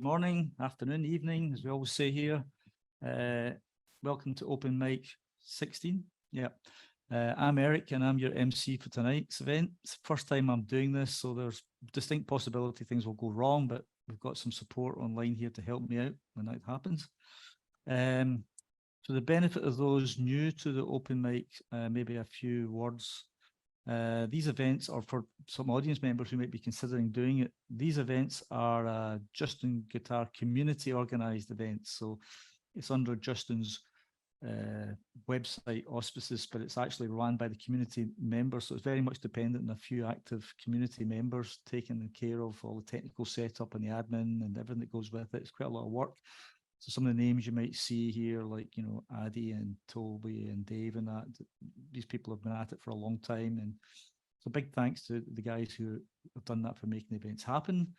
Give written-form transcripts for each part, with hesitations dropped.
Morning, afternoon, evening, as we always say here. Welcome to Open Mic 16. Yeah, I'm Eric and I'm your MC for tonight's event. It's the first time I'm doing this, so there's distinct possibility things will go wrong, but we've got some support online here to help me out when that happens. For the benefit of those new to the Open Mic, maybe a few words. These events are for some audience members who might be considering doing it. These events are JustinGuitar community organized events. So it's under Justin's website auspices, but it's actually run by the community members. So it's very much dependent on a few active community members taking care of all the technical setup and the admin and everything that goes with it. It's quite a lot of work. So some of the names you might see here, like, you know, Addy and Toby and Dave and that, these people have been at it for a long time. And so big thanks to the guys who have done that for making the events happen.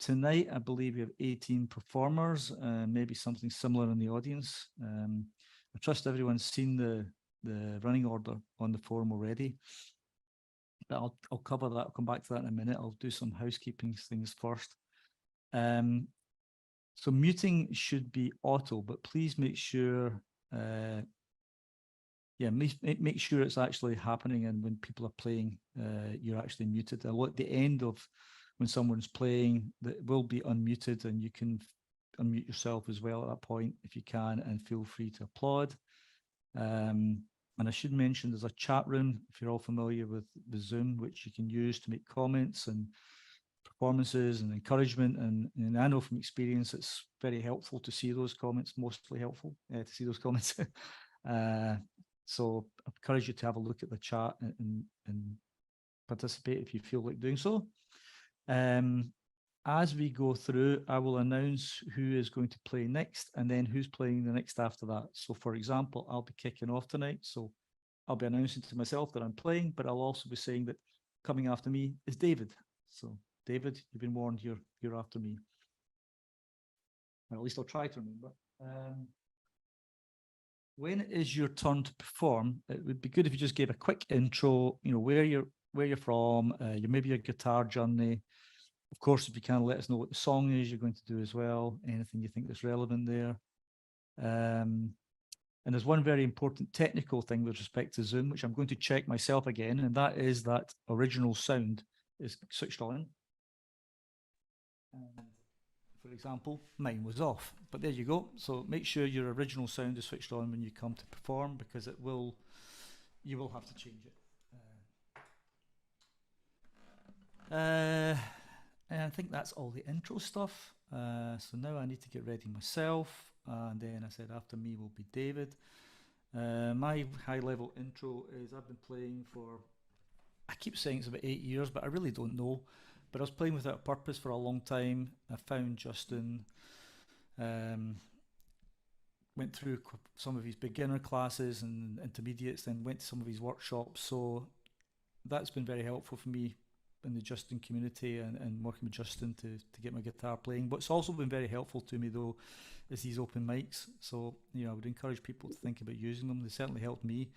Tonight, I believe we have 18 performers, maybe something similar in the audience. I trust everyone's seen the running order on the forum already. But I'll cover that. I'll come back to that in a minute. I'll do some housekeeping things first. So muting should be auto, but please make sure, make sure it's actually happening, and when people are playing, you're actually muted. At the end of when someone's playing, that will be unmuted, and you can unmute yourself as well at that point if you can, and feel free to applaud. And I should mention there's a chat room if you're all familiar with Zoom, which you can use to make comments and performances and encouragement, and I know from experience it's very helpful to see those comments, mostly helpful to see those comments. So I encourage you to have a look at the chat and participate if you feel like doing so. As we go through, I will announce who is going to play next and then who's playing the next after that. So for example, I'll be kicking off tonight, so I'll be announcing to myself that I'm playing, but I'll also be saying that coming after me is David. So David, you've been warned, you're after me. Or at least I'll try to remember. When it is your turn to perform, it would be good if you just gave a quick intro, you know, where you're from, maybe your guitar journey. Of course, if you can, let us know what the song is you're going to do as well, anything you think that's relevant there. And there's one very important technical thing with respect to Zoom, which I'm going to check myself again, and that is that original sound is switched on. And for example, mine was off, but there you go. So make sure your original sound is switched on when you come to perform, because you will have to change it. And I think that's all the intro stuff. So now I need to get ready myself, and then I said after me will be David. My high level intro is I've been playing for, I keep saying it's about 8 years, but I really don't know. But I was playing without a purpose for a long time. I found Justin, went through some of his beginner classes and intermediates, then went to some of his workshops. So that's been very helpful for me in the Justin community and working with Justin to get my guitar playing. What's also been very helpful to me though is these open mics. So, you know, I would encourage people to think about using them. They certainly helped me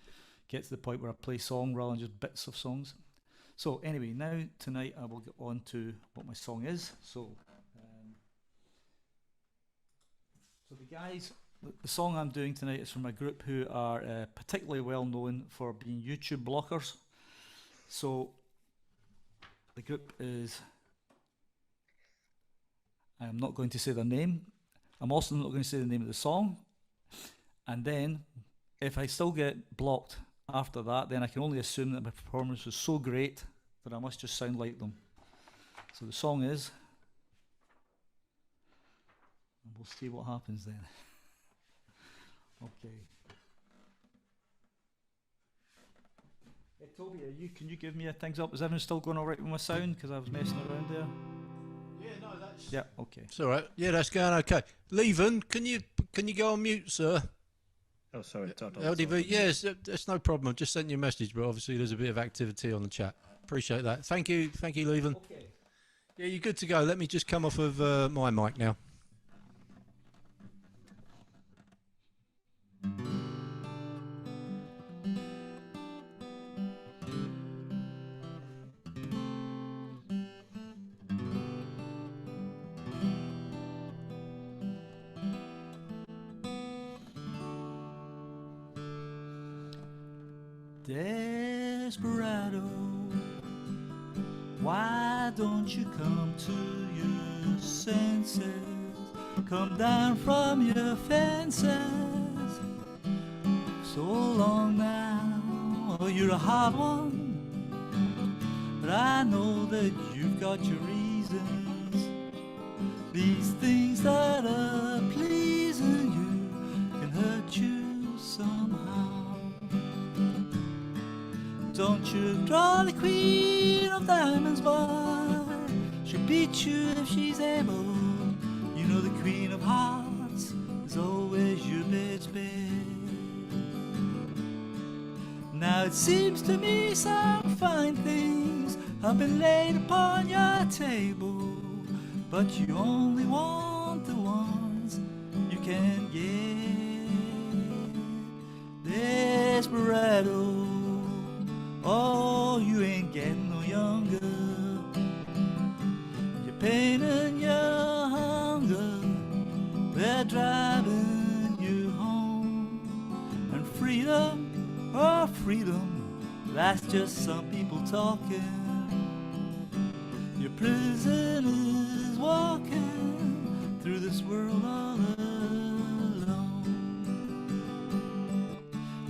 get to the point where I play song rather than just bits of songs. So anyway, now tonight I will get on to what my song is. So the guys, the song I'm doing tonight is from a group who are particularly well known for being YouTube blockers. So the group is, I'm not going to say their name. I'm also not going to say the name of the song. And then if I still get blocked after that, then I can only assume that my performance was so great that I must just sound like them. So the song is, and we'll see what happens then. Okay. Hey Toby, can you give me a thumbs up? Is everything still going all right with my sound? Because I was messing around there. Yeah, no, that's. Yeah, okay. It's all right. Yeah, that's going okay. Lieven, can you go on mute, sir? Oh, sorry. LDV, yes, that's no problem. I just sent you a message, but obviously there's a bit of activity on the chat. Appreciate that. Thank you, Lieven. Okay. Yeah, you're good to go. Let me just come off of my mic now. Desperado, why don't you come to your senses? Come down from your fences. So long now, oh, you're a hard one, but I know that you've got your reasons. These things that are pleasing you can hurt you somehow. Don't you draw the queen of diamonds, boy. She'll beat you if she's able. You know the queen of hearts is always your best bet. Now it seems to me some fine things have been laid upon your table, but you only want the ones you can get. Desperado, oh, you ain't getting no younger. Your pain and your hunger, they're driving you home. And freedom, oh freedom, that's just some people talking. Your prison is walking through this world all alone.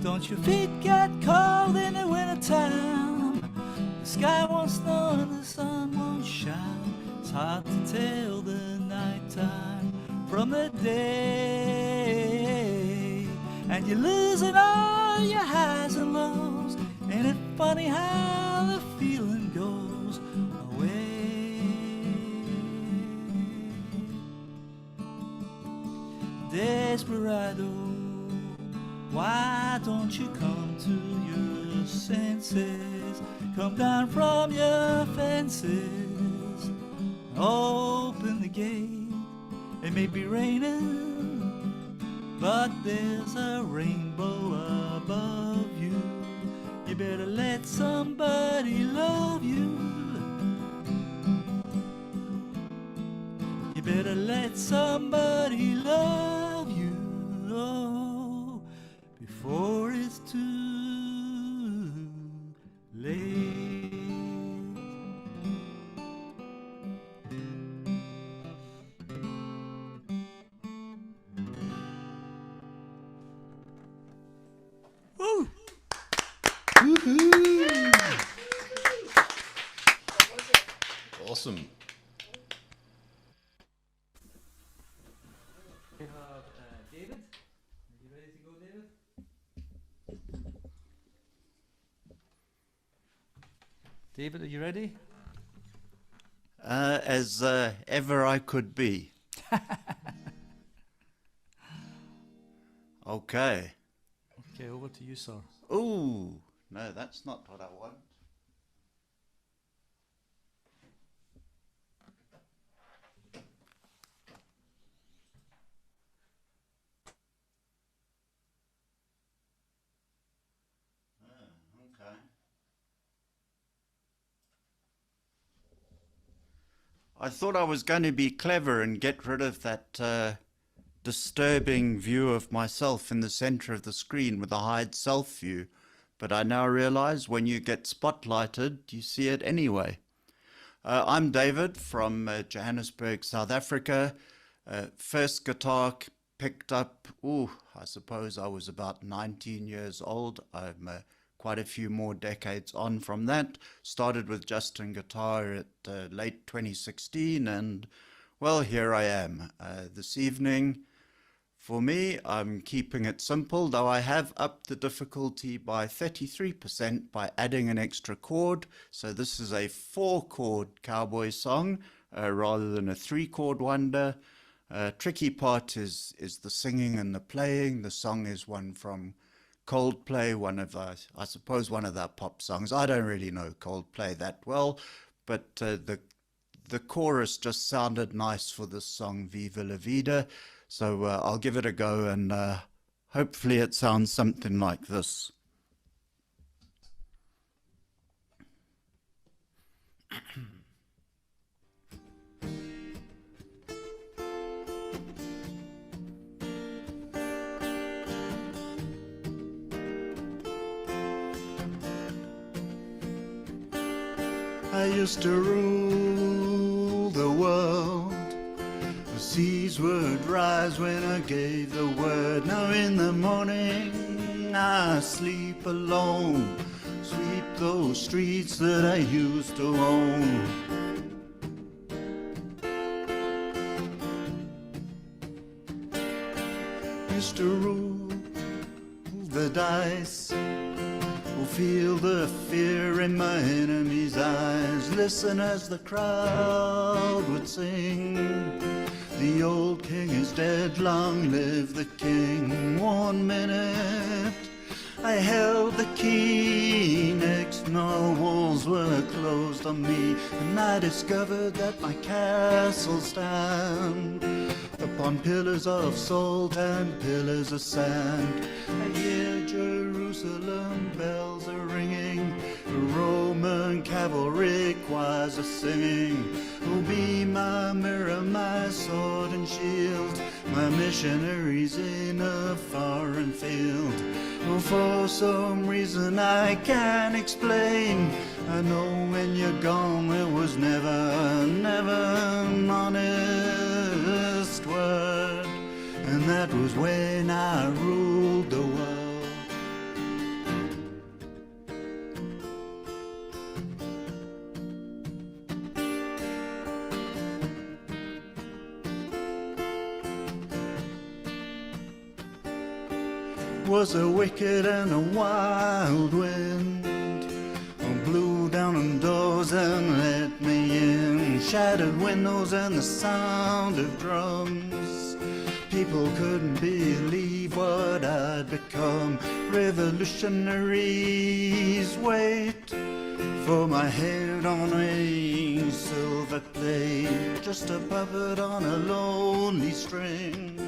Don't your feet get cold in the wintertime? The sky won't snow and the sun won't shine. It's hard to tell the nighttime from the day. And you're losing all your highs and lows. Ain't it funny how the feeling goes away? Desperado, why don't you come to your senses? Come down from your fences. Open the gate. It may be raining, but there's a rainbow above you. You better let somebody love you. You better let somebody love you. Oh, before it's too late. Woo! Woohoo! Awesome. We have David. Are you ready to go, David? David, are you ready? As ever I could be. Okay. Okay, over to you, sir. Ooh, no, that's not what I want. Okay. I thought I was going to be clever and get rid of that disturbing view of myself in the center of the screen with a hide self view, but I now realize when you get spotlighted, you see it anyway. I'm David from Johannesburg, South Africa. First guitar picked up, I suppose I was about 19 years old. I'm quite a few more decades on from that. Started with JustinGuitar at late 2016, and well, here I am this evening. For me, I'm keeping it simple, though I have upped the difficulty by 33% by adding an extra chord. So this is a 4-chord cowboy song rather than a 3-chord wonder. Tricky part is the singing and the playing. The song is one from Coldplay, I suppose one of their pop songs. I don't really know Coldplay that well, but the chorus just sounded nice for this song, Viva, Vida. So I'll give it a go, and hopefully it sounds something like this. I used to rule the world. The seas would rise when I gave the word. Now in the morning I sleep alone. Sweep those streets that I used to own. Used to rule the dice. Will feel the fear in my enemy's eyes. Listen as the crowd would sing. The old king is dead, long live the king. 1 minute I held the key, next no walls were closed on me, and I discovered that my castle stand upon pillars of salt and pillars of sand. I hear Jerusalem bells are ringing, the Roman cavalry choirs are singing. Oh, be my mirror, my sword and shield, my missionaries in a foreign field. Oh, for some reason I can't explain, I know when you're gone it was never, never an honest word. And that was when I ruled the world. Was a wicked and a wild wind, blew down on doors and let me in, shattered windows and the sound of drums. People couldn't believe what I'd become. Revolutionaries wait for my head on a silver plate, just a puppet on a lonely string.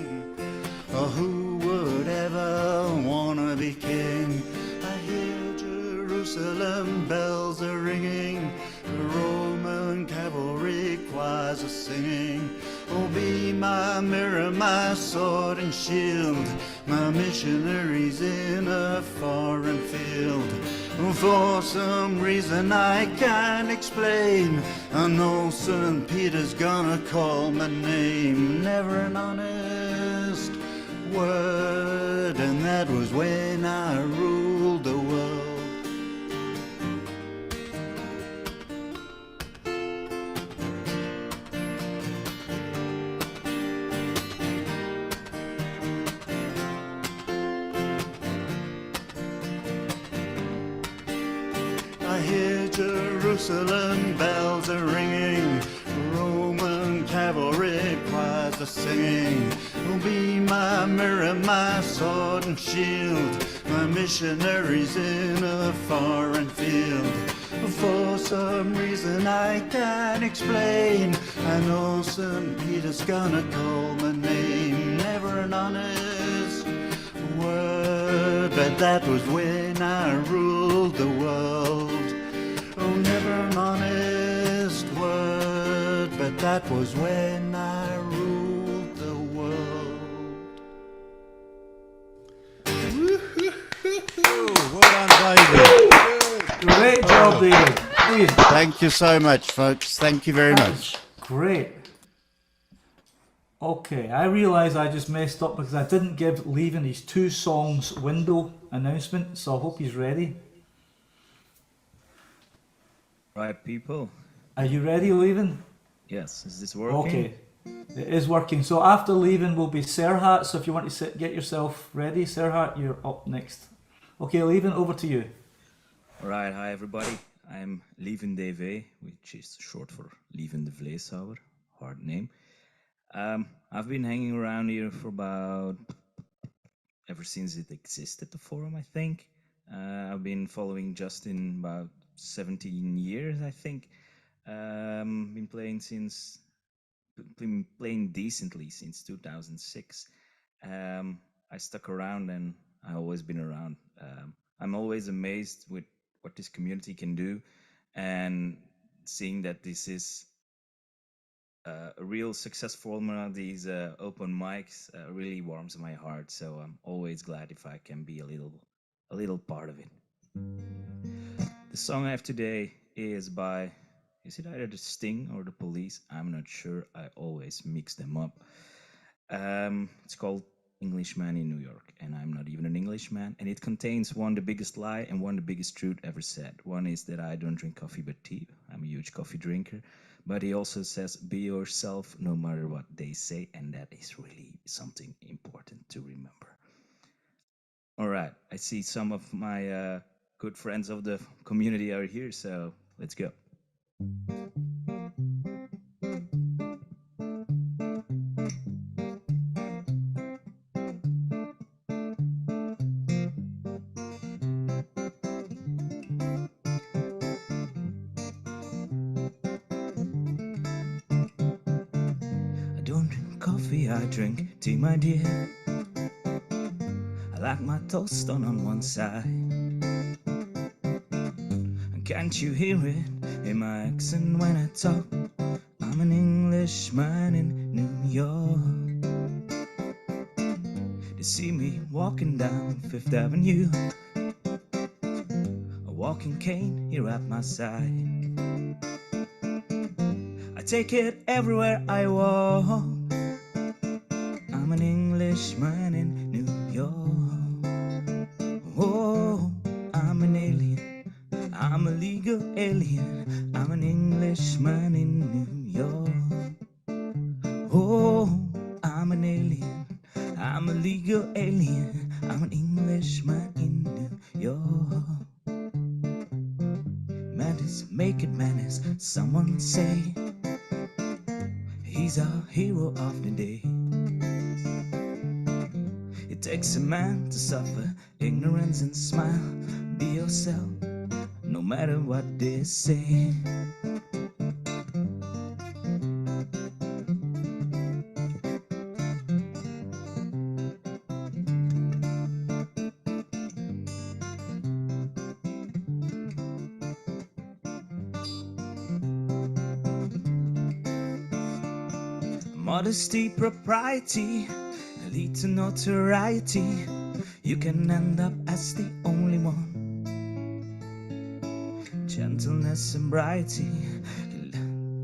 Oh, who would ever wanna be king? I hear Jerusalem bells are ringing, the Roman cavalry choirs are singing. Oh, be my mirror, my sword and shield, my missionaries in a foreign field. For some reason I can't explain, I know St. Peter's gonna call my name. Never an honest word, and that was when I ruled the world. I hear Jerusalem bells are ringing, Roman cavalry choirs are singing. Oh, be my mirror, my sword and shield, my missionaries in a foreign field. For some reason I can't explain, I know St. Peter's gonna call my name. Never an honest word, but that was when I ruled the world. Oh, never an honest word, but that was when I ruled the world. Well done, David. Great job, David. Please. Thank you so much, folks. Thank you very much. Great. Okay, I realise I just messed up because I didn't give Lieven his 2 songs window announcement, so I hope he's ready. Right, people. Are you ready, Lieven? Yes, is this working? Okay, it is working. So after Lieven will be Serhat, so if you want to get yourself ready, Serhat, you're up next. Okay, Lieven, over to you. All right, hi everybody. I'm Lieven DV, which is short for Lieven de Vleeshouwer, hard name. I've been hanging around here for about, ever since it existed, the forum, I think. I've been following Justin about 17 years, I think. Been playing decently since 2006. I stuck around and I've always been around. I'm always amazed with what this community can do, and seeing that this is a real success formula, these open mics, really warms my heart. So I'm always glad if I can be a little part of it. The song I have today is by Is it either the Sting or the Police? I'm not sure. I always mix them up. It's called Englishman in New York, and I'm not even an Englishman. And it contains one, the biggest lie, and one, the biggest truth ever said. One is that I don't drink coffee but tea. I'm a huge coffee drinker. But he also says, be yourself no matter what they say. And that is really something important to remember. All right. I see some of my good friends of the community are here, so let's go. I don't drink coffee, I drink tea, my dear. I like my toast on one side. And can't you hear it in my accent when I talk? I'm an Englishman in New York. They see me walking down Fifth Avenue, a walking cane here at my side. I take it everywhere I walk. I'm an Englishman in New York. Oh, I'm an alien. I'm a legal alien. I'm an Englishman in New York. Oh, I'm an alien. I'm a legal alien. I'm an Englishman in New York. Madness, make it madness. Someone say he's a hero of the day. It takes a man to suffer ignorance and smile. Be yourself, no matter what they say. Modesty, propriety lead to notoriety. You can end up as the only one. Gentleness and brighty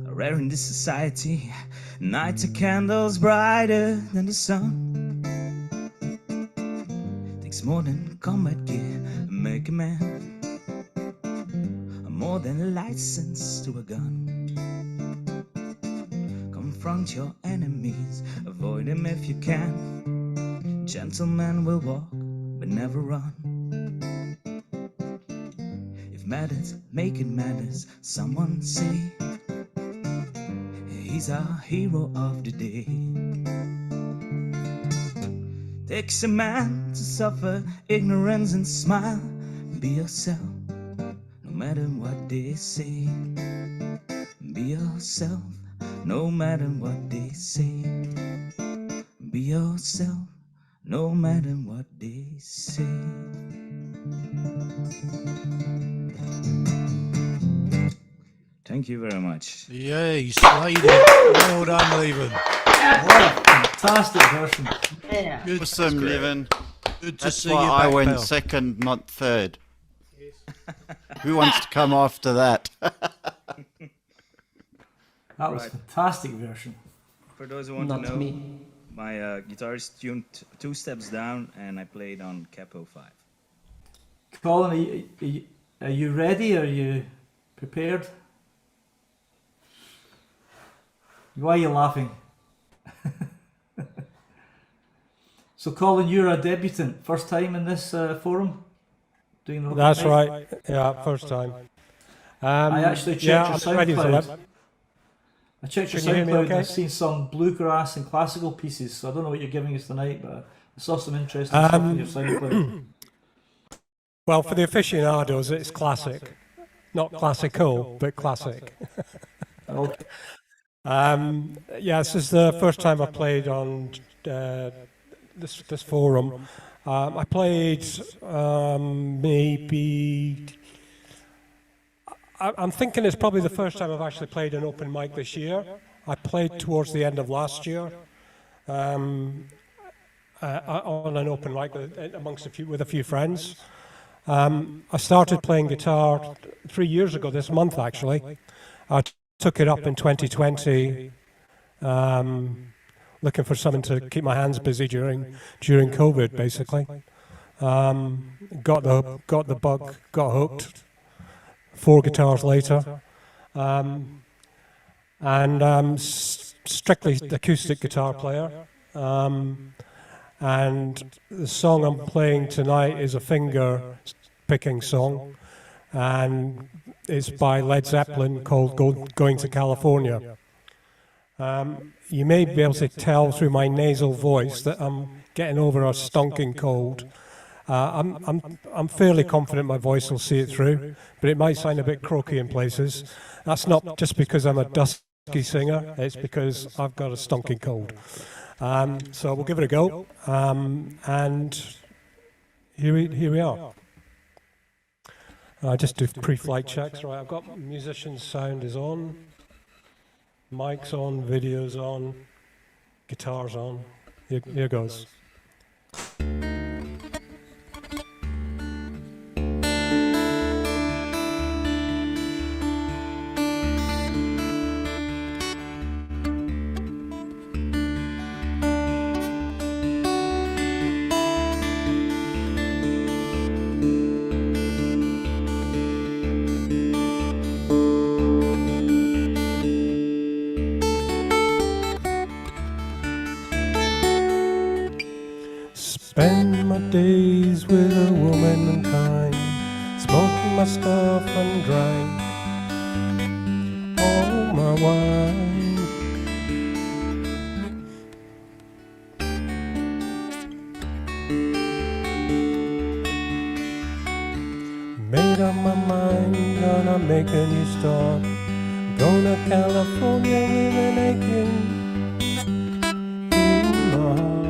are rare in this society. Night of candles brighter than the sun. Takes more than combat gear to make a man, more than a license to a gun. Confront your enemies, avoid them if you can. Gentlemen will walk, but never run. If matters, make it matters. Someone say he's our hero of the day. Takes a man to suffer ignorance and smile. Be yourself, no matter what they say. Be yourself, no matter what they say. Be yourself, no matter what they say. Thank you very much. Yeah, you slayed it. Well done, Lieven. What a fantastic version. Yeah. Good, Awesome, Lieven. good to That's see you why back, I went pal. second, not third. Who wants to come after that? That was a fantastic version. For those who want Not to know, me. my guitar is tuned 2 steps down, and I played on capo 5. Colin, are you ready? Are you prepared? Why are you laughing? So, Colin, you're a debutant, first time in this forum? Doing an open That's mic? right. Yeah, first time. I actually checked yeah, your I'm ready for SoundCloud. it. I checked your Can you hear me SoundCloud okay? and I've seen some bluegrass and classical pieces, so I don't know what you're giving us tonight, but I saw some interesting stuff in your SoundCloud. Well, for the aficionados, it's classic. Not classical, but classic. Okay. Yeah, this is the first time I played on this forum. I played maybe... I'm thinking it's probably the first time I've actually played an open mic this year. I played towards the end of last year on an open mic with a few friends. I started playing guitar 3 years ago this month, actually. I took it up in 2020, looking for something to keep my hands busy during COVID, basically. Got the bug, got hooked. 4 guitars later, and strictly acoustic guitar player. And the song I'm playing tonight is a finger-picking song, and it's by Led Zeppelin called Going to California. You may be able to tell through my nasal voice that I'm getting over a stonking cold. I'm fairly confident my voice will see it through, but it might sound a bit croaky in places. That's not just because I'm a dusky singer, it's because I've got a stonking cold. So we'll give it a go, and here we are. I just do pre-flight checks. Right, I've got musician's sound is on, mics on, videos on, guitars on. Here goes. Spend my days with a womankind, smoking my stuff and drank all my wine. Made up my mind, gonna make a new start. Going to California with an aching in my heart.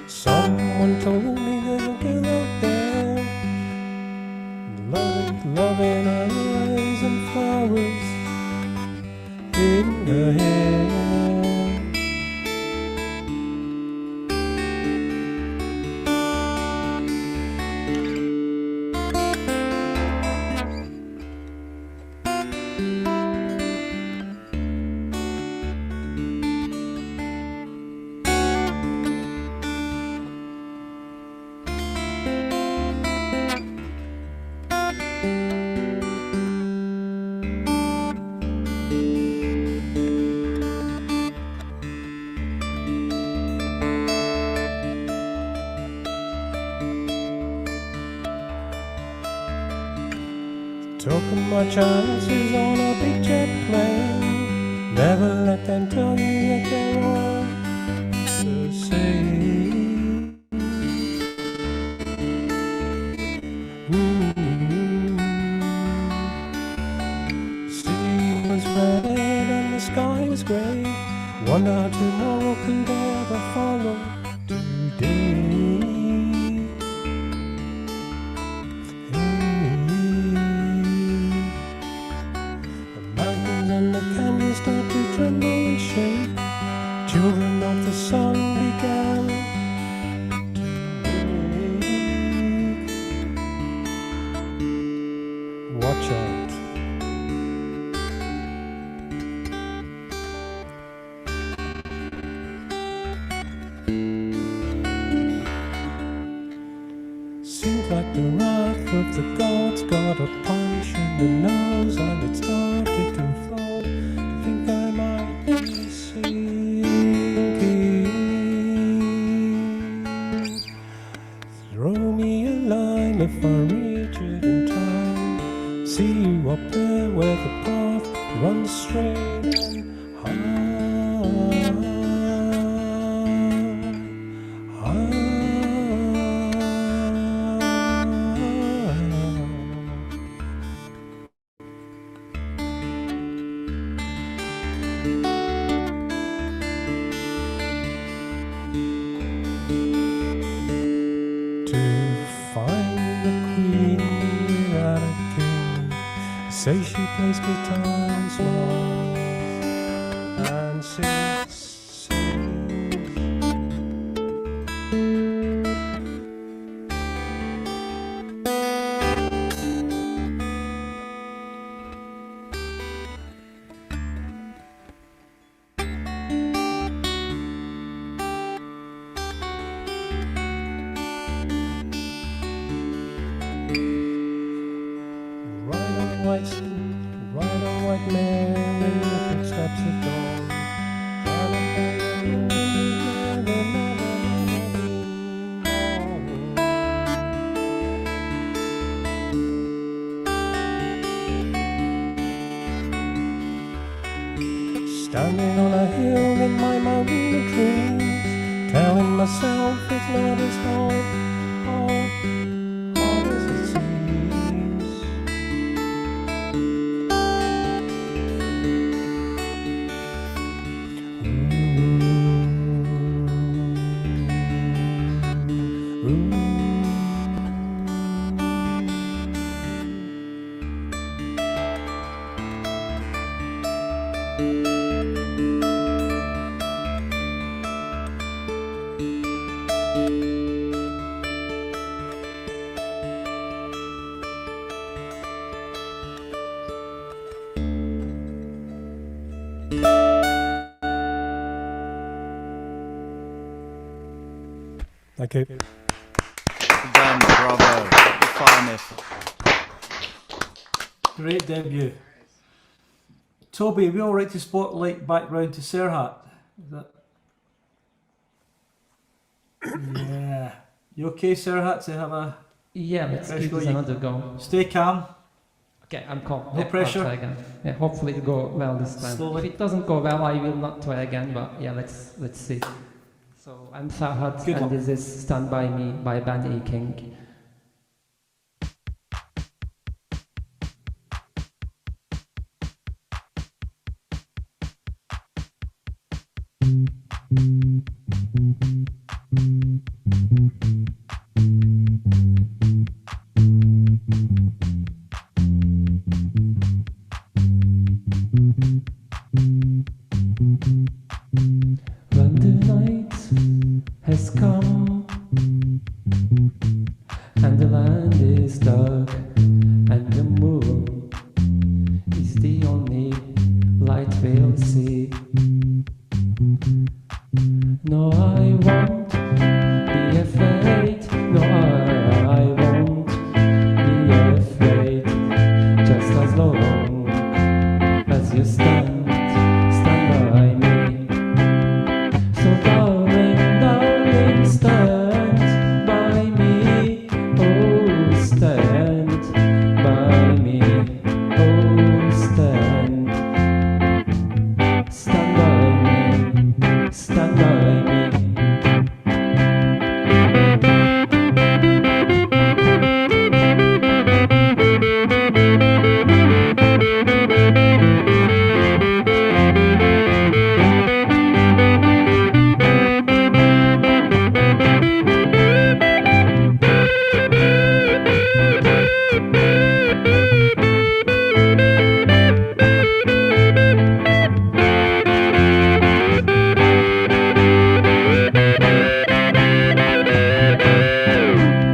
Someone told me there's a girl out there, loving eyes and flowers in her hair. Took my chances on a big jet plane. Never let them tell you that they're all the same. Sea was red and the sky was grey. Wonder how tomorrow could ever follow today. Start to tremble and shake. Children of the sun began to wake. Watch out. Seems like the wrath of the gods got a punch in the nose and it started to flow. Think I might be sinking. Throw me a line if I reach it in time. See you up there where the path runs straight and high. Say she plays guitar and small and sings. them only dreams, telling myself it's not as hard as it seems. Thank you. Well done, bravo. Fine effort. Great debut. Toby, are we all right to spotlight back round to Serhat? Is that... Yeah. You okay, Serhat, to have a... Yeah, let's Fresh give go, this you- another go. Stay calm. Okay, I'm calm. No Yeah, pressure. I'll try again. Yeah, hopefully it'll go well this time. Slowly. If it doesn't go well, I will not try again. But yeah, let's see. So I'm Serhat, Good and luck. this is "Stand By Me" by Band E King. When the night has come and the land is dark and the moon is the only light we'll see. No, I won't be afraid. No, I won't be afraid. Just as long as you stand by me. So darling, darling, stand by me. Oh, stand by me. Oh, stand by me. Stand by me.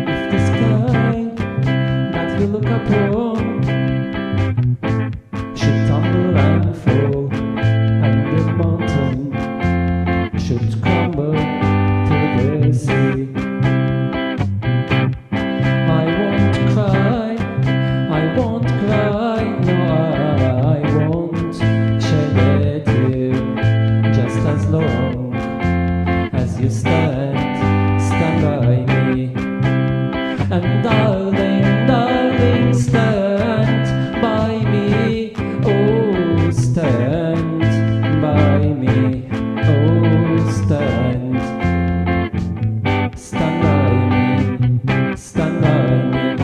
If the sky that we look upon should tumble and fall, and the mountain should crumble to the sea, I won't cry, no, I won't shed a tear, just as long as you stand by me. And darling, darling, stand by me. Oh, stand by me. Oh, stand by me. Stand by me.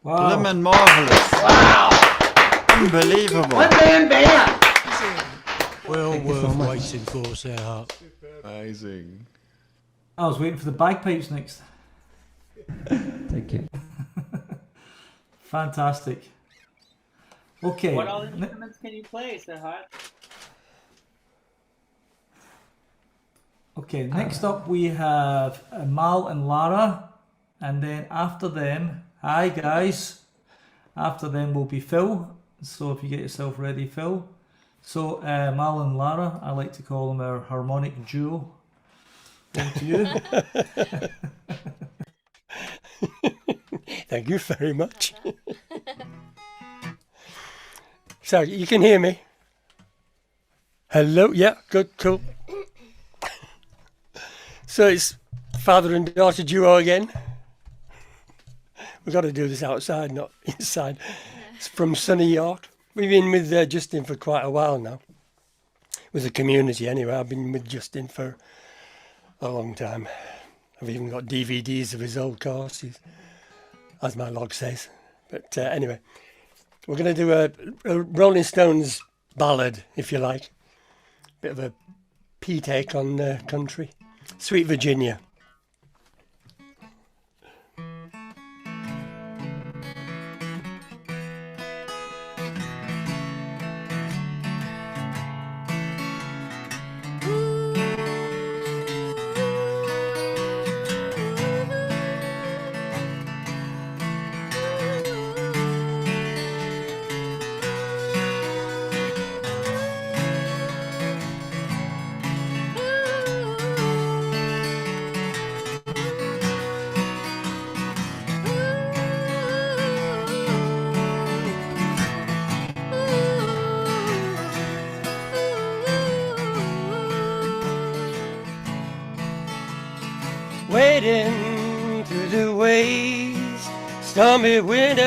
Wow. Blimmin' marvellous. Wow! Unbelievable. One man band. Well you so worth much. waiting for, Serhat. Amazing. I was waiting for the bagpipes next. Thank you. Fantastic. Okay. What all instruments can you play, Serhat? Okay, next up we have Mal and Lara, and then after them, hi guys, after them will be Phil, so if you get yourself ready, Phil. So Mal and Lara, I like to call them our harmonic duo. Over to you. Thank you very much. So you can hear me? Hello? Yeah, good, cool. So it's father and daughter duo again. We've got to do this outside, not inside. It's from sunny York. We've been with Justin for quite a while now. With the community anyway. I've been with Justin for a long time. I've even got DVDs of his old courses, as my log says. But anyway, we're going to do a Rolling Stones ballad, if you like. Bit of a P take on country. Sweet Virginia. Wading through the waves, stormy winter,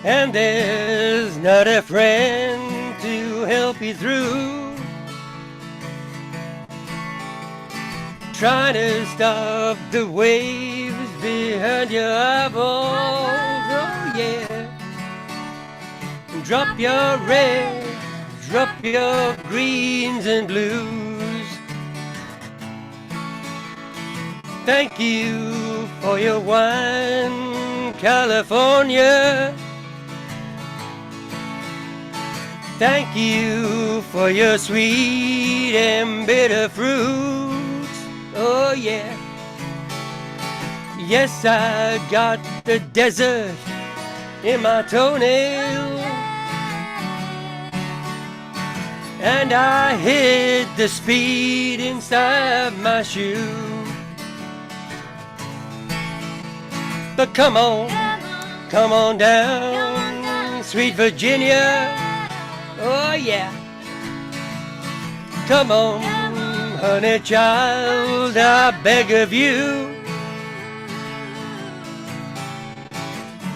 and there's not a friend to help you through. Trying to stop the waves behind your eyeballs, oh yeah. Drop your red, drop your greens and blues. Thank you for your wine, California. Thank you for your sweet and bitter fruits. Oh yeah. Yes, I got the desert in my toenail, and I hid the speed inside my shoe. But come on down, sweet Virginia, oh yeah. Come on, honey child, I beg of you.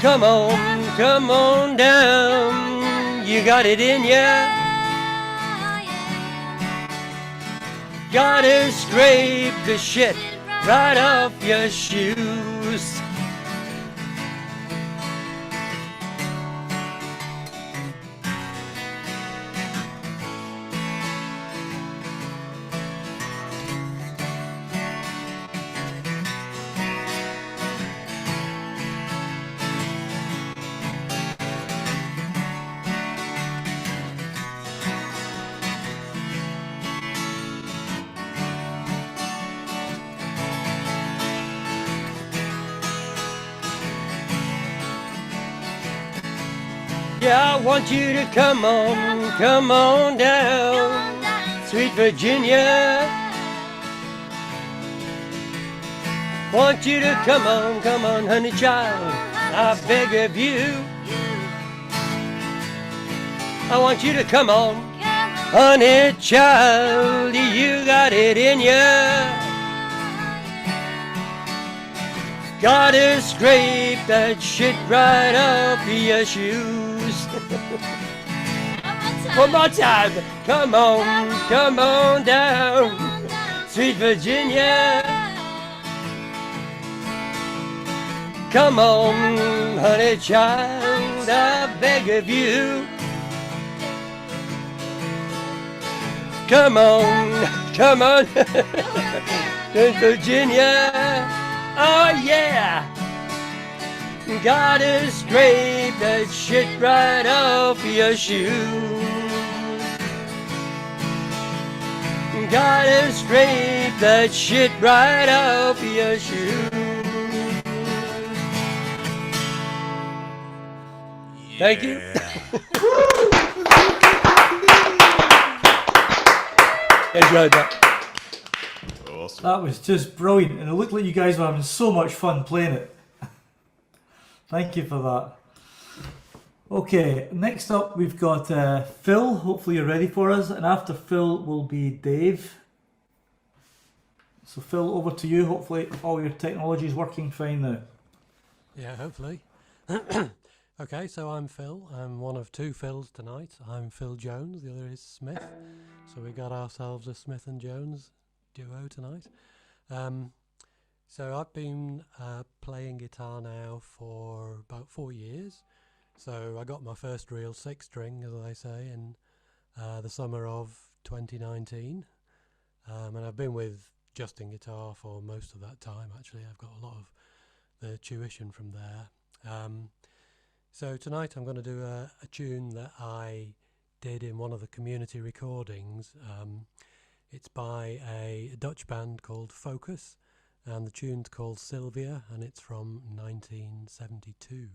Come on down, you got it in ya. Gotta scrape the shit right off your shoes. Yeah, I want you to come on down, sweet Virginia. Want you to come on, honey child, I beg of you. I want you to come on, honey child, you got it in ya. Gotta scrape that shit right off your shoes. One more time. Come on down, sweet Virginia. Come on, honey child, I beg of you. Come on, come on, to Virginia, oh yeah. Gotta scrape that shit right off your shoe. Gotta scrape that shit right off your shoe. Thank you. Enjoyed that. Awesome. That was just brilliant, and it looked like you guys were having so much fun playing it. Thank you for that. Okay, next up we've got Phil. Hopefully you're ready for us, and after Phil will be Dave. So Phil, over to you. Hopefully all your technology is working fine now. Yeah, hopefully. Okay, so I'm Phil. I'm one of two Phils tonight. I'm Phil Jones, the other is Smith. So we got ourselves a Smith and Jones duo tonight. So I've been playing guitar now for about 4 years. So I got my first real six string, as I say, in the summer of 2019. And I've been with JustinGuitar for most of that time, actually. I've got a lot of the tuition from there. So tonight I'm going to do a tune that I did in one of the community recordings. It's by a Dutch band called Kooks, and the tune's called Sylvia, and it's from 1972.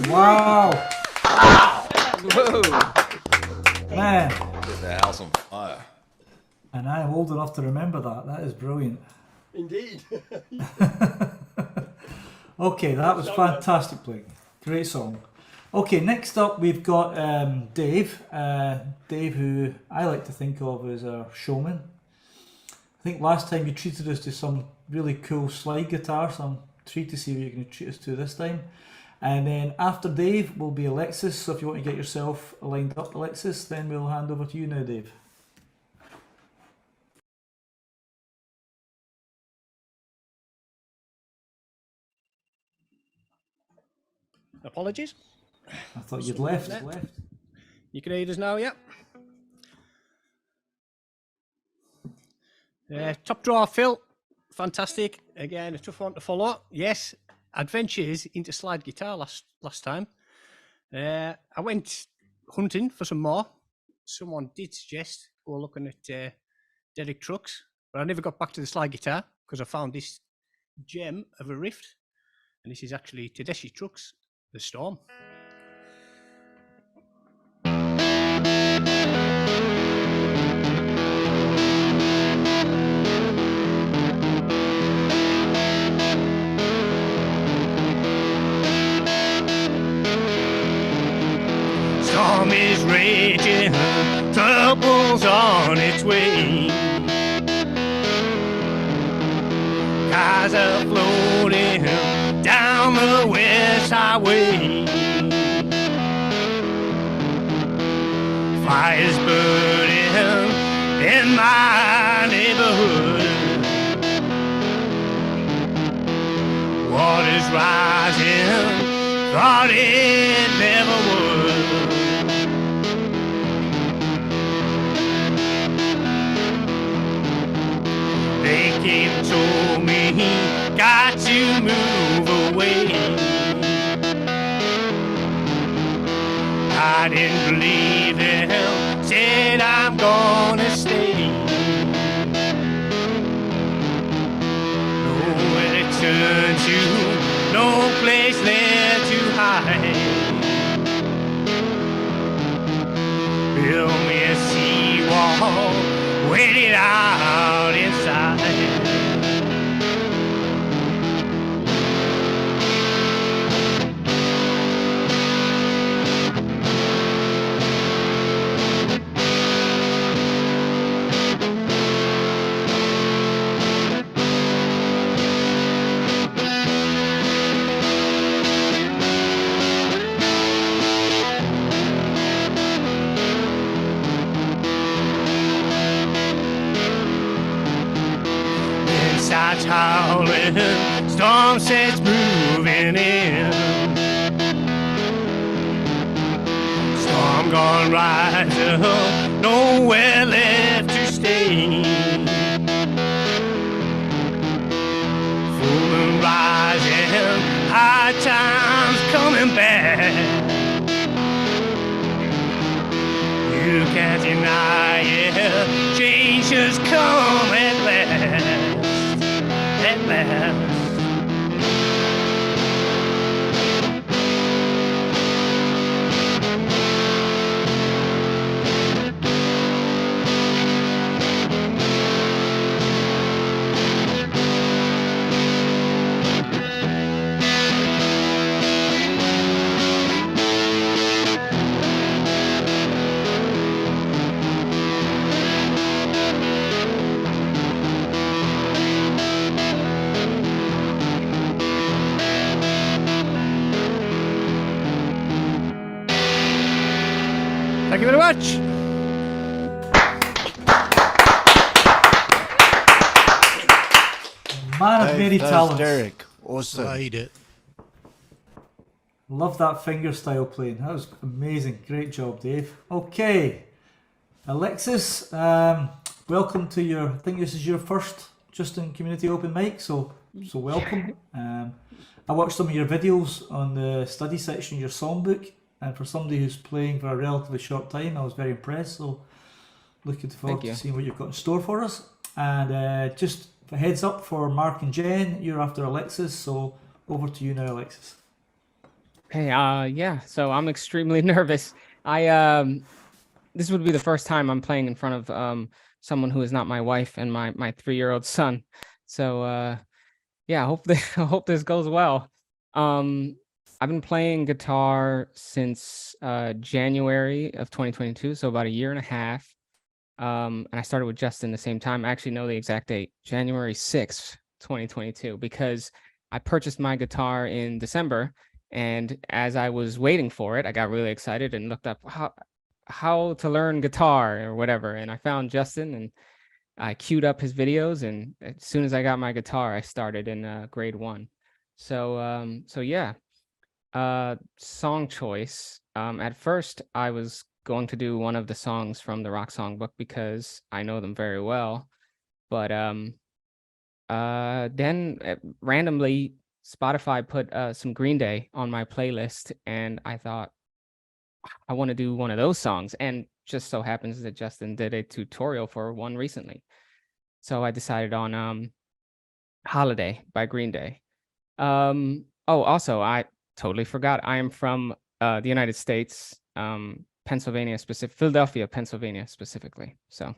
Wow. Whoa. Man. Set the house on fire. And I am old enough to remember that. That is brilliant. Indeed. Okay, that was fantastic playing. Great song. Okay, next up we've got Dave. Dave, who I like to think of as a showman. I think last time you treated us to some really cool slide guitar, so I'm intrigued to see what you're going to treat us to this time. And then after Dave will be Alexis, so if you want to get yourself lined up, Alexis, then we'll hand over to you now, Dave. Apologies. I thought you'd left. You can hear us now, yeah? Top draw, Phil. Fantastic. Again, a tough one to follow. Yes, adventures into slide guitar last time. I went hunting for some more. Someone did suggest go looking at Derek Trucks, but I never got back to the slide guitar because I found this gem of a rift, and this is actually Tedeschi Trucks, The Storm. Storm is raging, trouble's on its way. Cars are floating down the west highway. Fires burning in my neighborhood. Water's rising, thought it never would. They came and told me, got to move away. I didn't believe them, said I'm gonna stay. Nowhere to turn to, no place there to hide. Build me a seawall, wait it out inside. Starts howling, storm sets moving in. Storm gone rise up, nowhere left to stay. Full moon rising, hard times coming back. You can't deny it, change has come at last. At last. Thank you very much. Man of many talents. Derek, awesome. Played it. Love that finger style playing. That was amazing. Great job, Dave. Okay, Alexis, welcome to your. I think this is your first Justin Community Open mic, so welcome. I watched some of your videos on the study section of your songbook, and for somebody who's playing for a relatively short time, I was very impressed. So looking forward to seeing what you've got in store for us. And just a heads up for Mark and Jen, you're after Alexis, so over to you now, Alexis. Okay, yeah, so I'm extremely nervous. This would be the first time I'm playing in front of someone who is not my wife and my 3-year-old son. So yeah, I hope this goes well. I've been playing guitar since January of 2022, so about a year and a half. And I started with Justin the same time. I actually know the exact date, January 6th, 2022, because I purchased my guitar in December. And as I was waiting for it, I got really excited and looked up how to learn guitar or whatever. And I found Justin and I queued up his videos. And as soon as I got my guitar, I started in grade 1. So yeah, song choice. At first, I was going to do one of the songs from the rock songbook because I know them very well. But then randomly Spotify put some Green Day on my playlist, and I thought I want to do one of those songs. And just so happens that Justin did a tutorial for one recently, so I decided on Holiday by Green Day. Oh, also, I totally forgot. I am from the United States, Pennsylvania, Philadelphia, Pennsylvania specifically. So.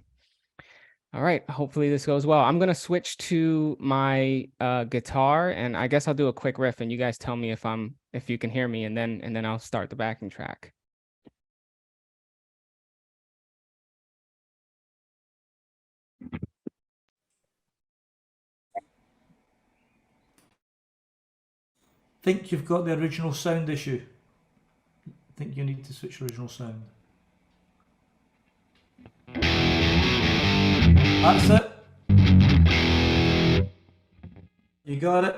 All right, hopefully this goes well. I'm gonna switch to my guitar, and I guess I'll do a quick riff, and you guys tell me if you can hear me, and then I'll start the backing track. Think you've got the original sound issue. Think you need to switch original sound. That's it. You got it.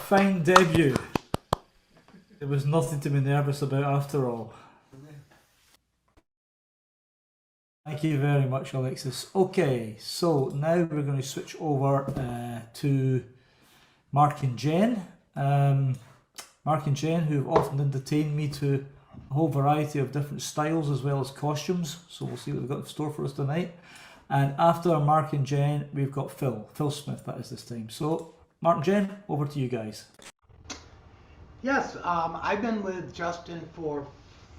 fine debut. There was nothing to be nervous about after all. Thank you very much, Alexis. Okay, so now we're going to switch over to Mark and Jenn. Mark and Jenn, who have often entertained me to a whole variety of different styles as well as costumes. So we'll see what they've got in store for us tonight. And after Mark and Jenn, we've got Phil Smith, that is this time. So Mark and Jenn, over to you guys. Yes, I've been with Justin for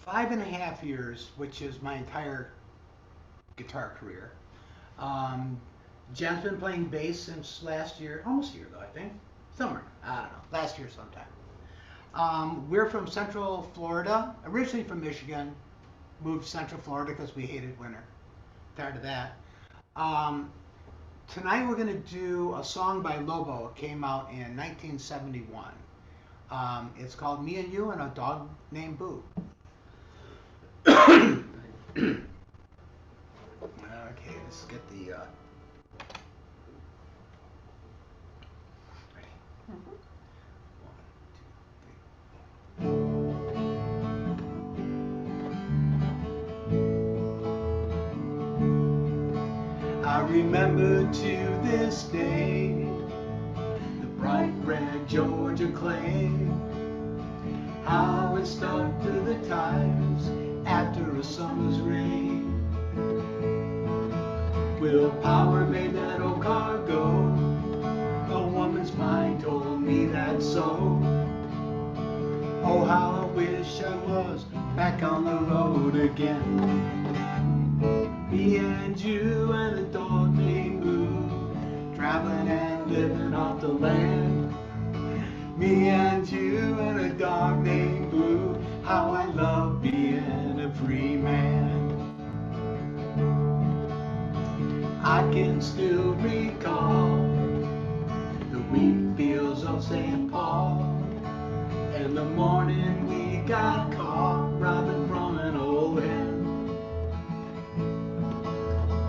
5.5 years, which is my entire guitar career. Jenn's been playing bass since last year, almost a year though, I think. Somewhere, I don't know, last year sometime. We're from Central Florida, originally from Michigan, moved to Central Florida because we hated winter. Tired of that. Tonight we're going to do a song by Lobo. It came out in 1971. It's called Me and You and a Dog Named Boo. Okay, let's get the... Ready? I remember to this day the bright red Georgia clay, how it stuck to the tires after a summer's rain. Willpower made that old car go, a woman's mind told me that so. Oh, how I wish I was back on the road again. Me and you and a dog named Boo, traveling and living off the land. Me and you and a dog named Boo, how I love being a free man. I can still recall the wheat fields of St. Paul, and the morning we got caught robbing from an old hen.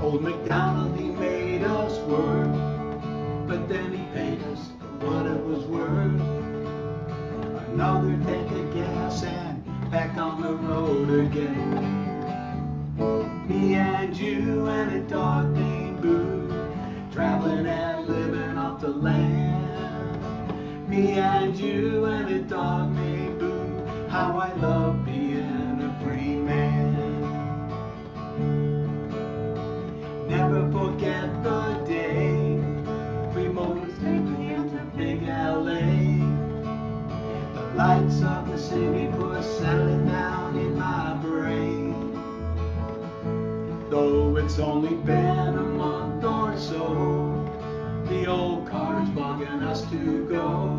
Old MacDonald, he made us work, but then he paid us for what it was worth. Another tank of gas and back on the road again. Me and you and a dog named Boo, traveling and living off the land. Me and you and a dog named Boo, how I love being a free man. Never forget the day we both taken into big LA. The lights of the city were settling down in my brain. Though it's only been a month or so, the old car's bugging us to go.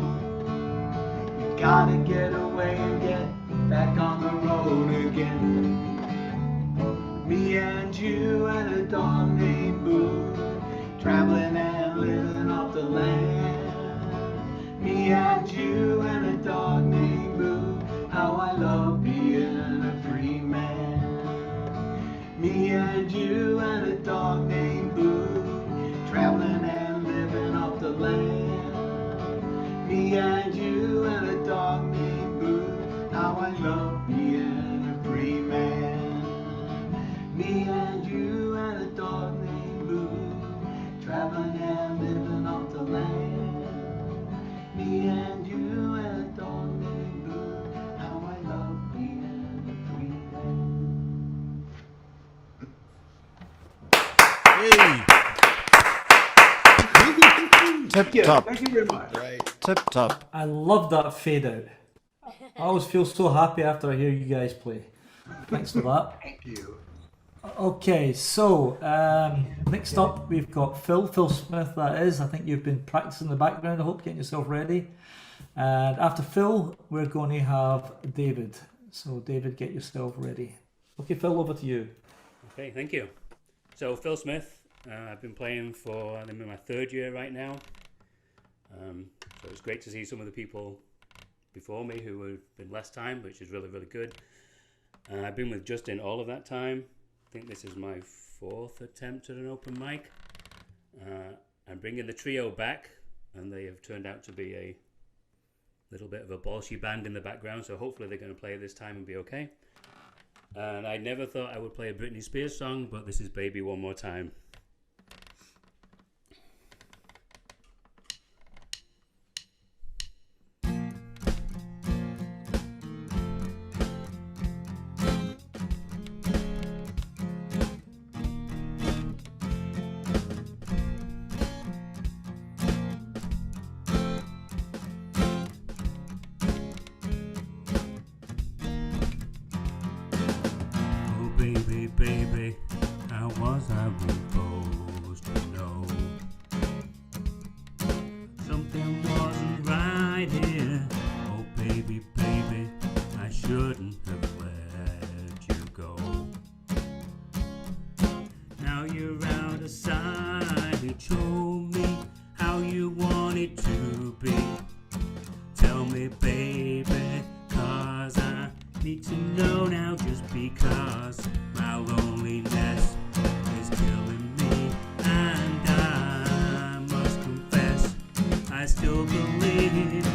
We gotta get away and get back on the road again. Me and you and a dog named Boo, traveling and living off the land. Me and you and a dog named Boo, how I love being a free man. Me and you and a dog named Boo, traveling and living off the land. Me and you and a dog named Boo, how I love being a free man. Me and you and a dog named Boo, traveling and living off the land. Me and you and a dog named Boo, how I love being a free man. Tip top. Thank you very much. Right. Tip top. I love that fade out. I always feel so happy after I hear you guys play. Thanks for that. Thank you. Okay, so next up we've got Phil Smith, that is. I think you've been practicing in the background, I hope, getting yourself ready. And after Phil, we're going to have David. So David, get yourself ready. Okay, Phil, over to you. Okay, thank you. So Phil Smith, I've been playing for, I'm in my third year right now. So it's great to see some of the people before me who have been less time, which is really, really good. I've been with Justin all of that time. I think this is my fourth attempt at an open mic. I'm bringing the trio back, and they have turned out to be a little bit of a bolshy band in the background, so hopefully they're going to play it this time and be okay. And I never thought I would play a Britney Spears song, but this is Baby One More Time. Baby, how was I supposed to know? Something wasn't right here. Oh baby, I shouldn't have let you go. Now you're out of sight. Show me how you want it to be. Tell me baby, 'cause I need to know now, just because my loneliness is killing me, and I must confess, I still believe,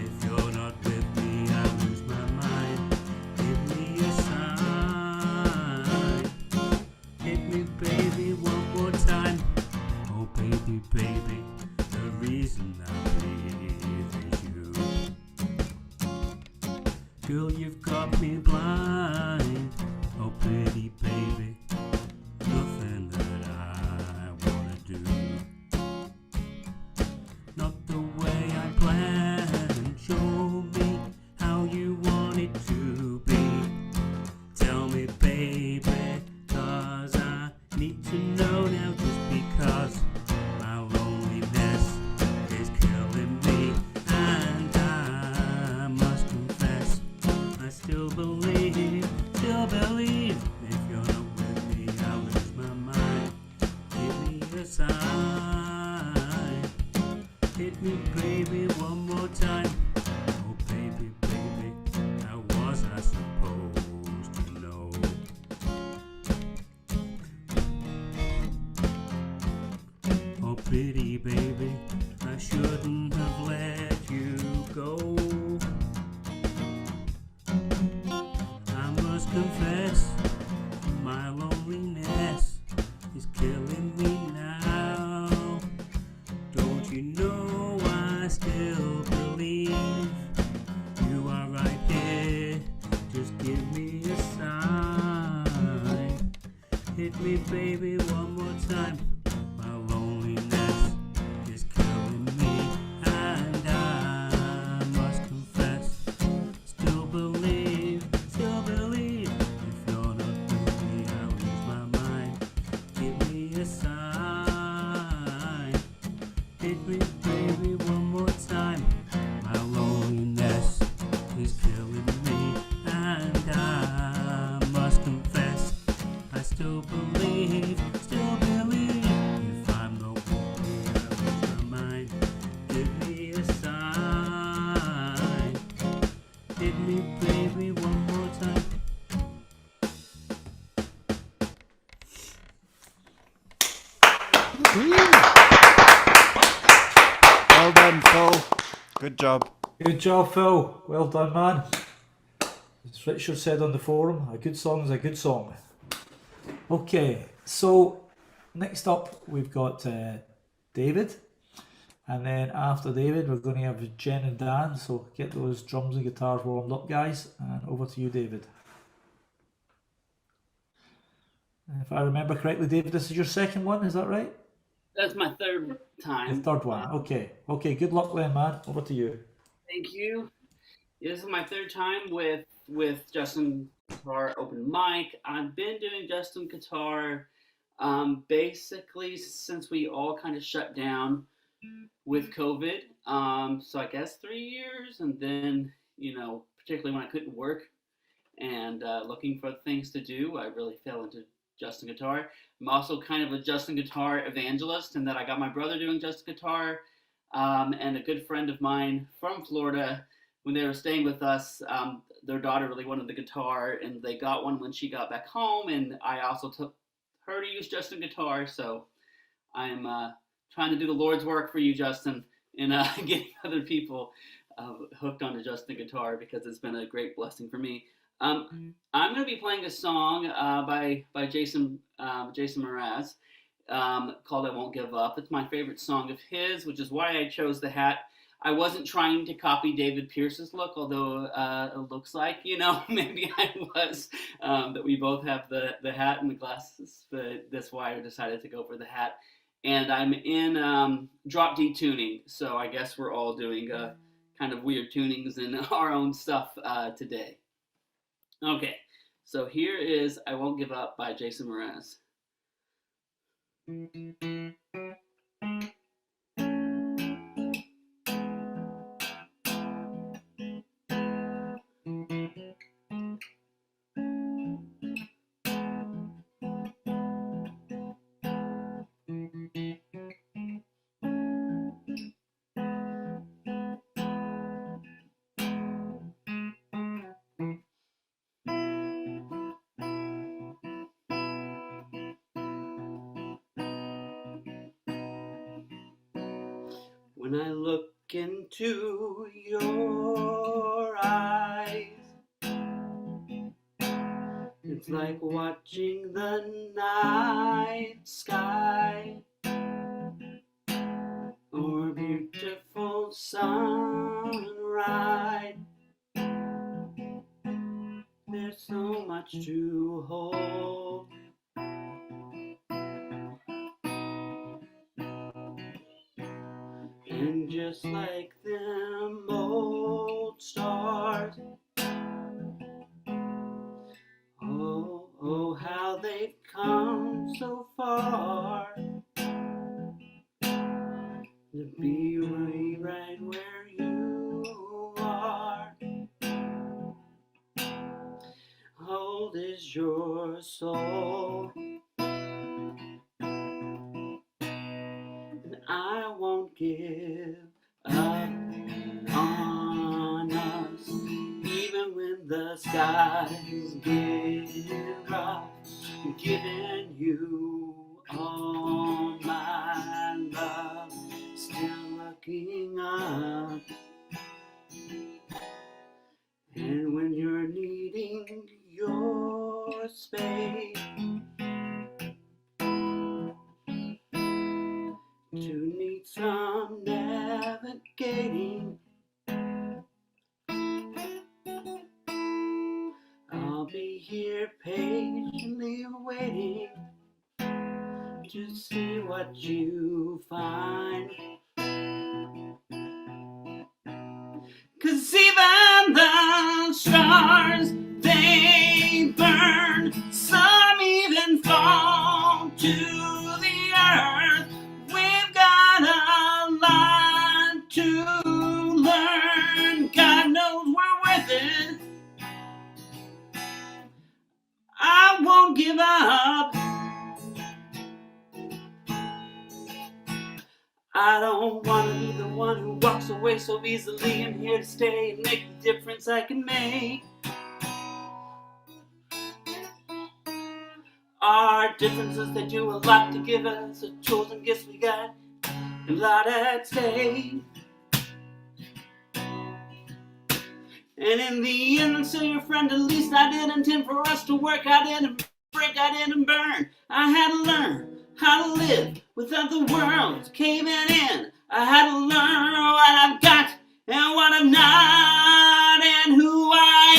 if you're not with me, I lose my mind. Give me a sign, hit me baby one more time. Oh baby, the reason I breathe is you. Girl, you've got me blind. Oh, pretty baby, nothing that I wanna do. Not the way I planned. Show me how you want it to be. Tell me, baby, 'cause I need to know now, just because my loneliness is killing me, and I must confess, I still believe, if you're not with me, I'll lose my mind. Give me a sign, hit me baby one more time. Oh baby, how was I supposed to know? Oh pretty baby, I shouldn't have let you go. Confess, my loneliness is killing me now. Don't you know I still believe you are right here? Just give me a sign. Hit me baby one more time. My loneliness is killing me, and I must confess, still believe. Hit me baby one more time. My loneliness is killing me, and I must confess, I still believe, if I'm not with you, I lose my mind. Give me a sign. Hit me baby one more time. Well done, Phil. Good job. Good job, Phil. Well done, man. As Richard said on the forum, a good song is a good song. Okay, so next up we've got David, and then after David we're going to have Jenn and Dan, so get those drums and guitars warmed up, guys, and over to you, David. If I remember correctly, David, this is your second one, is that right? That's my third time. The third one, okay. Okay, good luck then, man. Over to you. Thank you. This is my third time with Justin Guitar Open Mic. I've been doing Justin Guitar basically since we all kind of shut down with COVID. So I guess 3 years, and then, particularly when I couldn't work and looking for things to do, I really fell into Justin Guitar. I'm also kind of a Justin Guitar evangelist in that I got my brother doing Justin Guitar, and a good friend of mine from Florida. When they were staying with us, their daughter really wanted the guitar, and they got one when she got back home, and I also took her to use Justin Guitar, so I'm trying to do the Lord's work for you, Justin, getting other people hooked onto Justin Guitar, because it's been a great blessing for me. I'm going to be playing a song by Jason Mraz called "I Won't Give Up." It's my favorite song of his, which is why I chose the hat. I wasn't trying to copy David Pierce's look, although it looks like, maybe I was. That we both have the hat and the glasses, but that's why I decided to go for the hat. And I'm in drop D tuning, so I guess we're all doing kind of weird tunings and our own stuff today. Okay, so here is "I Won't Give Up" by Jason Mraz. When I look into your eyes, it's like watching the night sky or a beautiful sunrise. There's so much to hold. And just like them old stars, oh, how they've come so far to be right where you are. Old is your soul, and I won't give up on us, even when the skies get rough. I'm giving you all my love, still looking up. And when you're needing your space to need some navigating, I'll be here patiently waiting to see what you find. 'Cause even the stars, they burn, some even fall to the earth. We've got a lot to learn. God knows we're worth it. I won't give up. I don't want to be the one who walks away so easily. I'm here to stay and make the difference I can make. Our differences, they do a lot to give us the tools and gifts we got, a lot at stake. And in the end, I'm still your friend. At least I didn't intend for us to work. I didn't break, I didn't burn. I had to learn how to live without the world caving in. I had to learn what I've got and what I'm not, and who I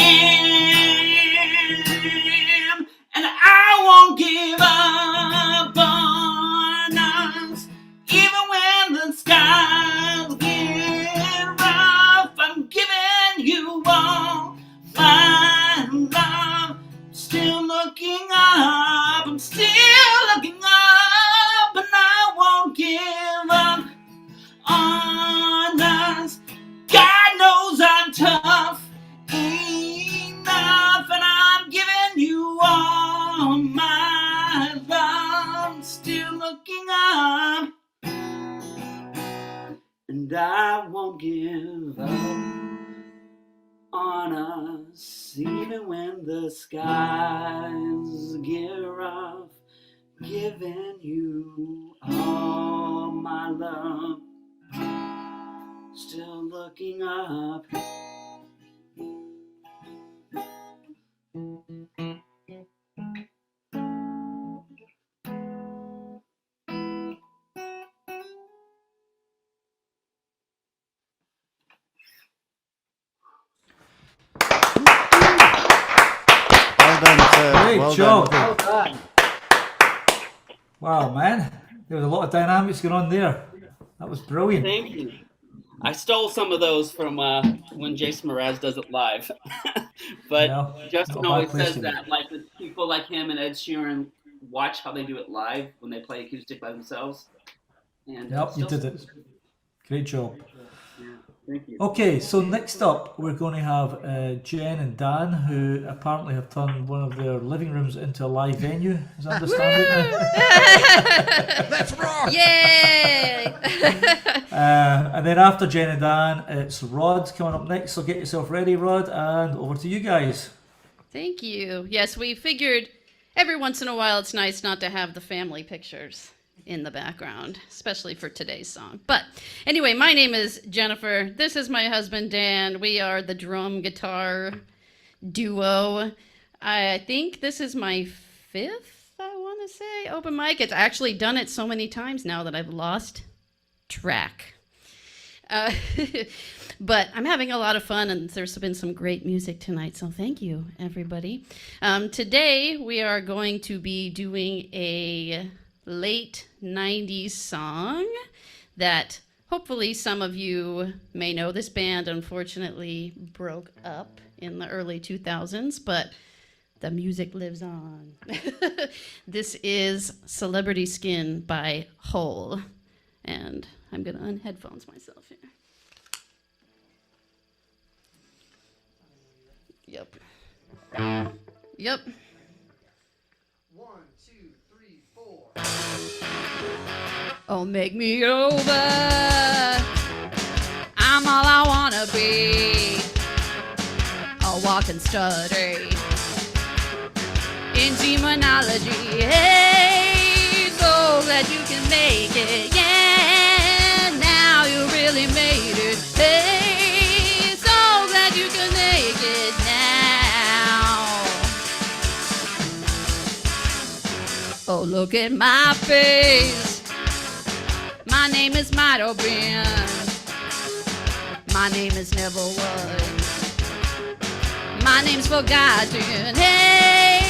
am. And I won't give up on us, even when the skies get rough. I'm giving you all my love, still looking up. I'm still looking up, and I won't give up on us. God knows I'm tough enough, and I'm giving you all my love, still looking up, and I won't give up on us, even when the skies get rough. Giving you all my love, still looking up. Well done, sir. Great Well job. done. Wow, man. There was a lot of dynamics going on there. That was brilliant. Thank you. I stole some of those from when Jason Mraz does it live. But Well, Justin not a bad always place says to be. that, like, with people like him and Ed Sheeran watch how they do it live when they play acoustic by themselves. And Yep, you still- did it. Great job. Yeah, thank you. Okay, so next up we're going to have Jenn and Dan, who apparently have turned one of their living rooms into a live venue, as I understand it now. Let's rock! Yay! And then after Jenn and Dan, it's Rod coming up next, so get yourself ready, Rod, and over to you guys. Thank you. Yes, we figured every once in a while it's nice not to have the family pictures in the background, especially for today's song. But anyway, my name is Jennifer. This is my husband, Dan. We are the drum guitar duo. I think this is my fifth, I want to say, open mic. It's actually done it so many times now that I've lost track. But I'm having a lot of fun, and there's been some great music tonight, so thank you, everybody. Today, we are going to be doing a late 90s song that hopefully some of you may know. This band unfortunately broke up in the early 2000s, but the music lives on. This is Celebrity Skin by Hole, and I'm going to unheadphones myself here. Yep. Yep. 1, 2, 3, 4. Oh, make me over. I'm all I wanna be. A walking study in demonology. Hey, so glad you can make it. Yeah, now you really made it. Hey, so glad you can make it now. Oh, look at my face. My name is Might have been. My name is never was. My name's forgotten. Hey,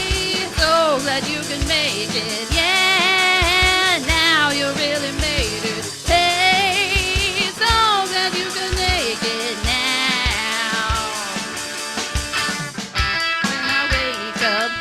so glad you can make it. Yeah, now you really made it. Hey, so glad you can make it now. When I wake up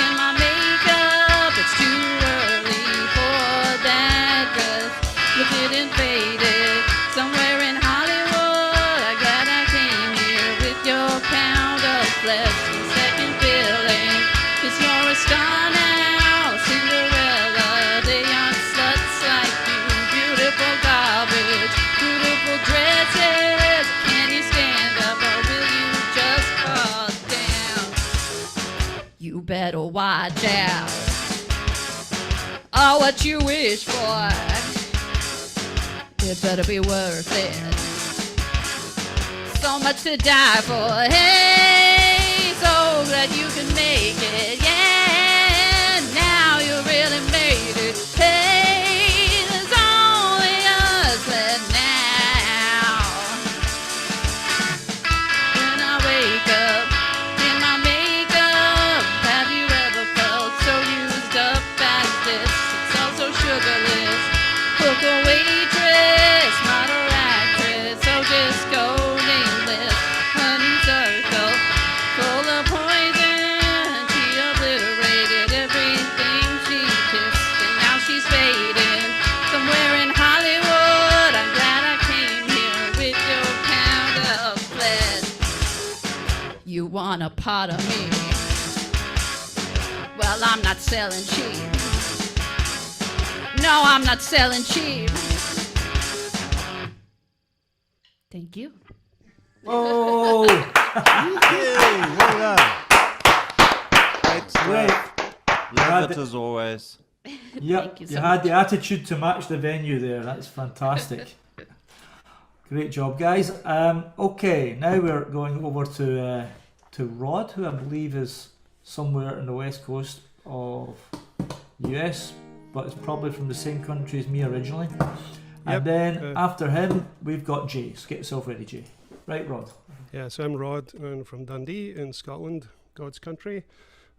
in my makeup, it's too early for that dress. Looking and faded, somewhere in Hollywood. I glad I came here with your pound of flesh and second feeling. 'Cause you're a star now, Cinderella. They aren't sluts like you. Beautiful garbage, beautiful dresses. Can you stand up or will you just fall down? You better watch out. Oh, what you wish for. It better be worth it. So much to die for. Hey, so glad you can make it. Yeah, now you really made it. Hey, there's only us left now. When I wake up in my makeup, have you ever felt so used up as this? It's all so sugarless. Look away. Model actress, so disco nameless, honeysuckle, full of poison. She obliterated everything she kissed, and now she's fading somewhere in Hollywood. I'm glad I came here with your pound of flesh. You want a part of me? Well, I'm not selling cheap. No, I'm not selling cheap. Thank you. Oh! Well done. Great stuff. Great. Love it as always. Yep, Thank you you so had much. the attitude to match the venue there. That's fantastic. Great job, guys. Okay, now we're going over to Rod, who I believe is somewhere in the west coast of US, but it's probably from the same country as me originally. And then after him, we've got Jay. So get yourself ready, Jay. Right, Rod. Yeah, so I'm Rod, and I'm from Dundee in Scotland, God's country,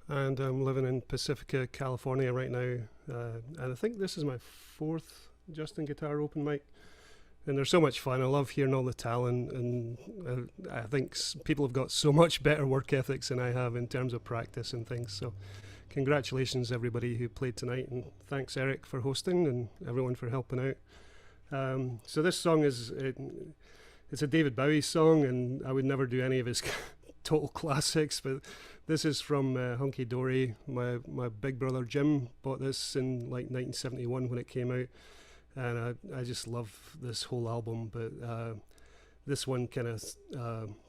and I'm living in Pacifica, California right now. And I think this is my 4th JustinGuitar open mic. And they're so much fun. I love hearing all the talent, and I think people have got so much better work ethics than I have in terms of practice and things. So congratulations everybody who played tonight, and thanks Eric for hosting and everyone for helping out. So this song it's a David Bowie song, and I would never do any of his total classics, but this is from Hunky Dory. My big brother Jim bought this in like 1971 when it came out. And I just love this whole album, but this one kind of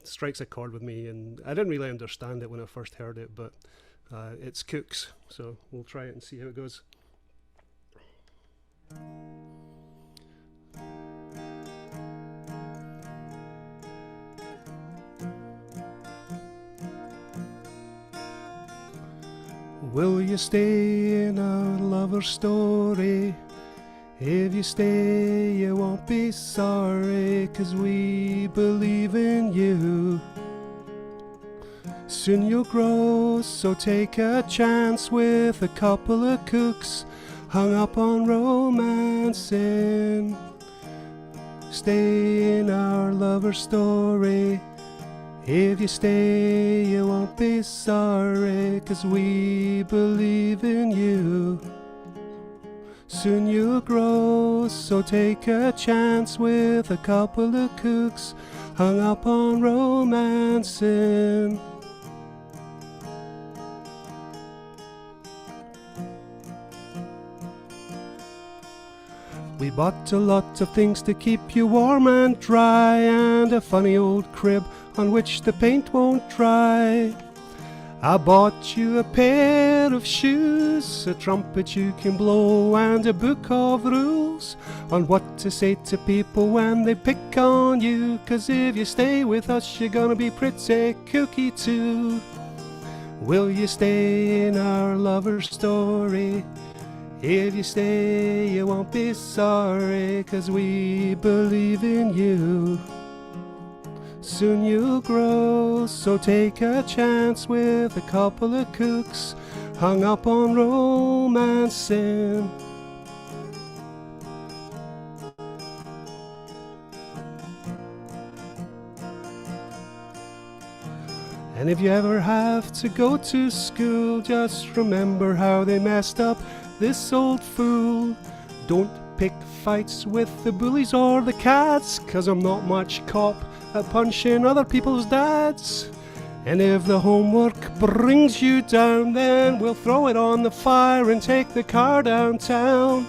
strikes a chord with me, and I didn't really understand it when I first heard it, but it's Kooks, so we'll try it and see how it goes. Will you stay in our lover story? If you stay, you won't be sorry, 'cause we believe in you. Soon you'll grow, so take a chance with a couple of kooks hung up on romancing. Stay in our lover story. If you stay, you won't be sorry, 'cause we believe in you. Soon you'll grow, so take a chance with a couple of kooks hung up on romancing. We bought a lot of things to keep you warm and dry, and a funny old crib on which the paint won't dry. I bought you a pair of shoes, a trumpet you can blow, and a book of rules on what to say to people when they pick on you. 'Cause if you stay with us, you're gonna be pretty kooky too. Will you stay in our lover story? If you stay, you won't be sorry, 'cause we believe in you. Soon you'll grow, so take a chance with a couple of kooks hung up on romancing. And if you ever have to go to school, just remember how they messed up this old fool. Don't pick fights with the bullies or the cats, 'cause I'm not much cop at punching other people's dads. And if the homework brings you down, then we'll throw it on the fire and take the car downtown.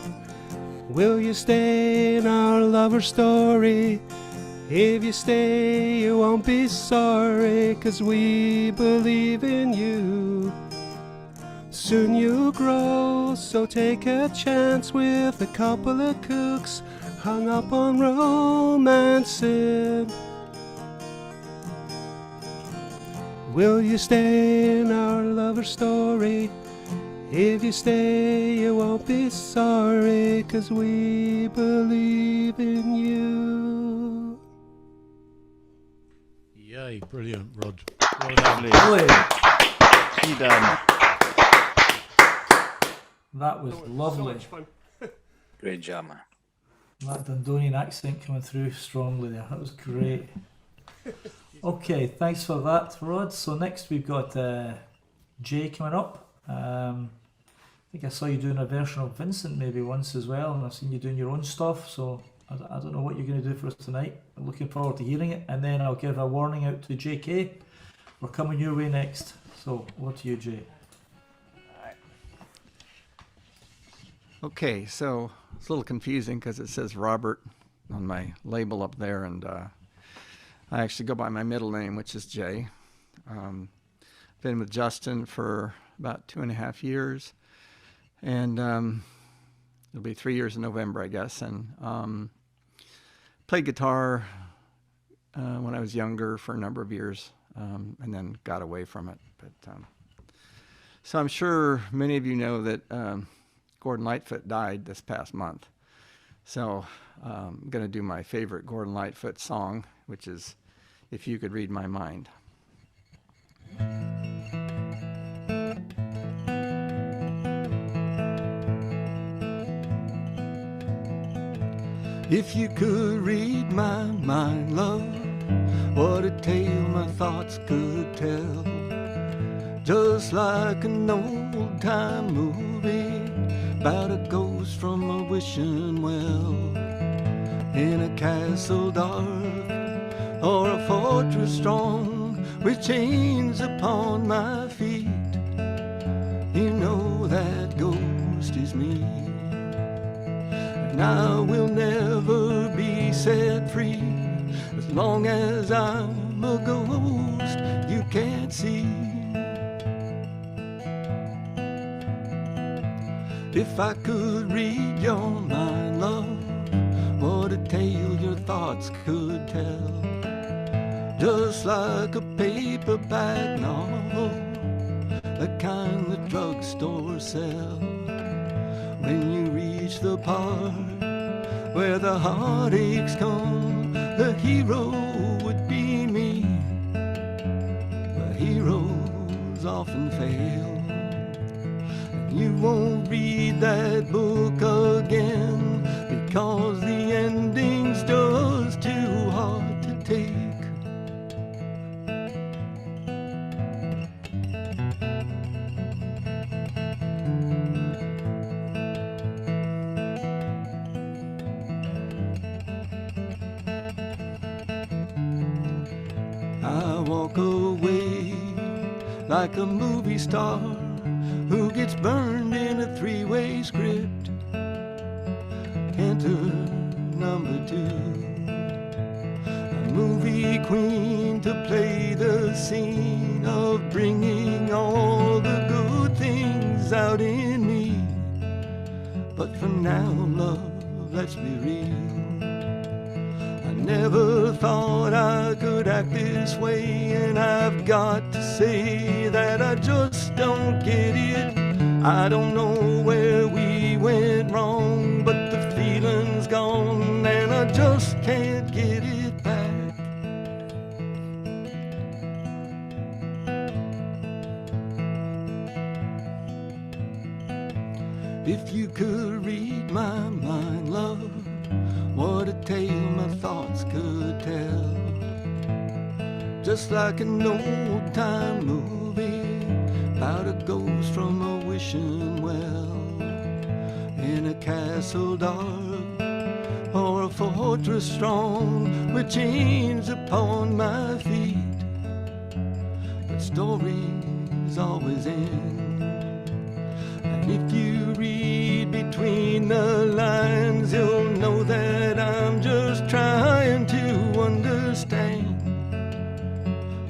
Will you stay in our lover story? If you stay, you won't be sorry, 'cause we believe in you. Soon you'll grow, so take a chance with a couple of kooks hung up on romancing. Will you stay in our lover story? If you stay, you won't be sorry, 'cause we believe in you. Yay, brilliant, Rod. Brilliant. She done. That was lovely. So much fun. Great job, man. That Dundonian accent coming through strongly there. That was great. Okay, thanks for that, Rod. So next we've got Jay coming up. I think I saw you doing a version of Vincent maybe once as well, and I've seen you doing your own stuff. So I don't know what you're going to do for us tonight. I'm looking forward to hearing it. And then I'll give a warning out to JK. We're coming your way next. So over to you, Jay. Okay, so it's a little confusing because it says Robert on my label up there, and I actually go by my middle name, which is Jay. Been with Justin for about 2.5 years, and it'll be 3 years in November, I guess. And played guitar when I was younger for a number of years, and then got away from it. But so I'm sure many of you know that Gordon Lightfoot died this past month. So I'm going to do my favorite Gordon Lightfoot song, which is "If You Could Read My Mind." If you could read my mind, love, what a tale my thoughts could tell. Just like an old-time movie about a ghost from a wishing well. In a castle dark or a fortress strong with chains upon my feet, you know that ghost is me. And I will never be set free as long as I'm a ghost you can't see. If I could read your mind, love, what a tale your thoughts could tell. Just like a paperback novel, the kind the drugstore sells. When you reach the part where the heartaches come, the hero would be me. The heroes often fail. You won't read that book again because the ending's just too hard to take. I walk away like a movie star who gets burned in a three-way script. Enter number 2, a movie queen to play the scene of bringing all the good things out in me. But for now, love, let's be real. I never thought I could act this way, and I've got to say that I just don't get it. I don't know where we went wrong, but the feeling's gone and I just can't get it back. If you could read my mind, love, what a tale my thoughts could tell. Just like an old-time movie about a ghost from a wishing well. In a castle dark or a fortress strong with chains upon my feet. But stories always end. And if you read between the lines, you'll know that I'm just trying to understand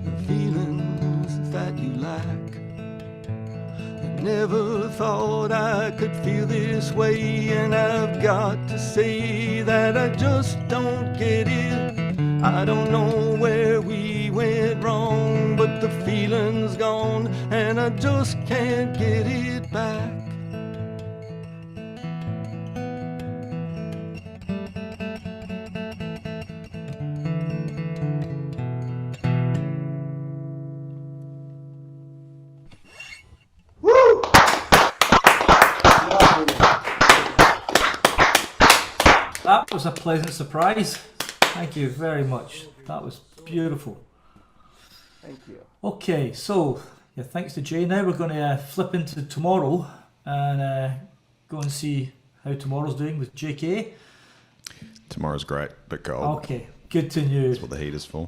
the feelings that you lack. I never thought I could feel this way, and I've got to say that I just don't get it. I don't know where we went wrong, but the feeling's gone and I just can't get it back. That was a pleasant surprise. Thank you very much. That was beautiful. Thank you. Okay, so yeah, thanks to Jay. Now we're going to flip into tomorrow and go and see how tomorrow's doing with JK. Tomorrow's great, but cold. Okay, good to know. That's what the heat is for.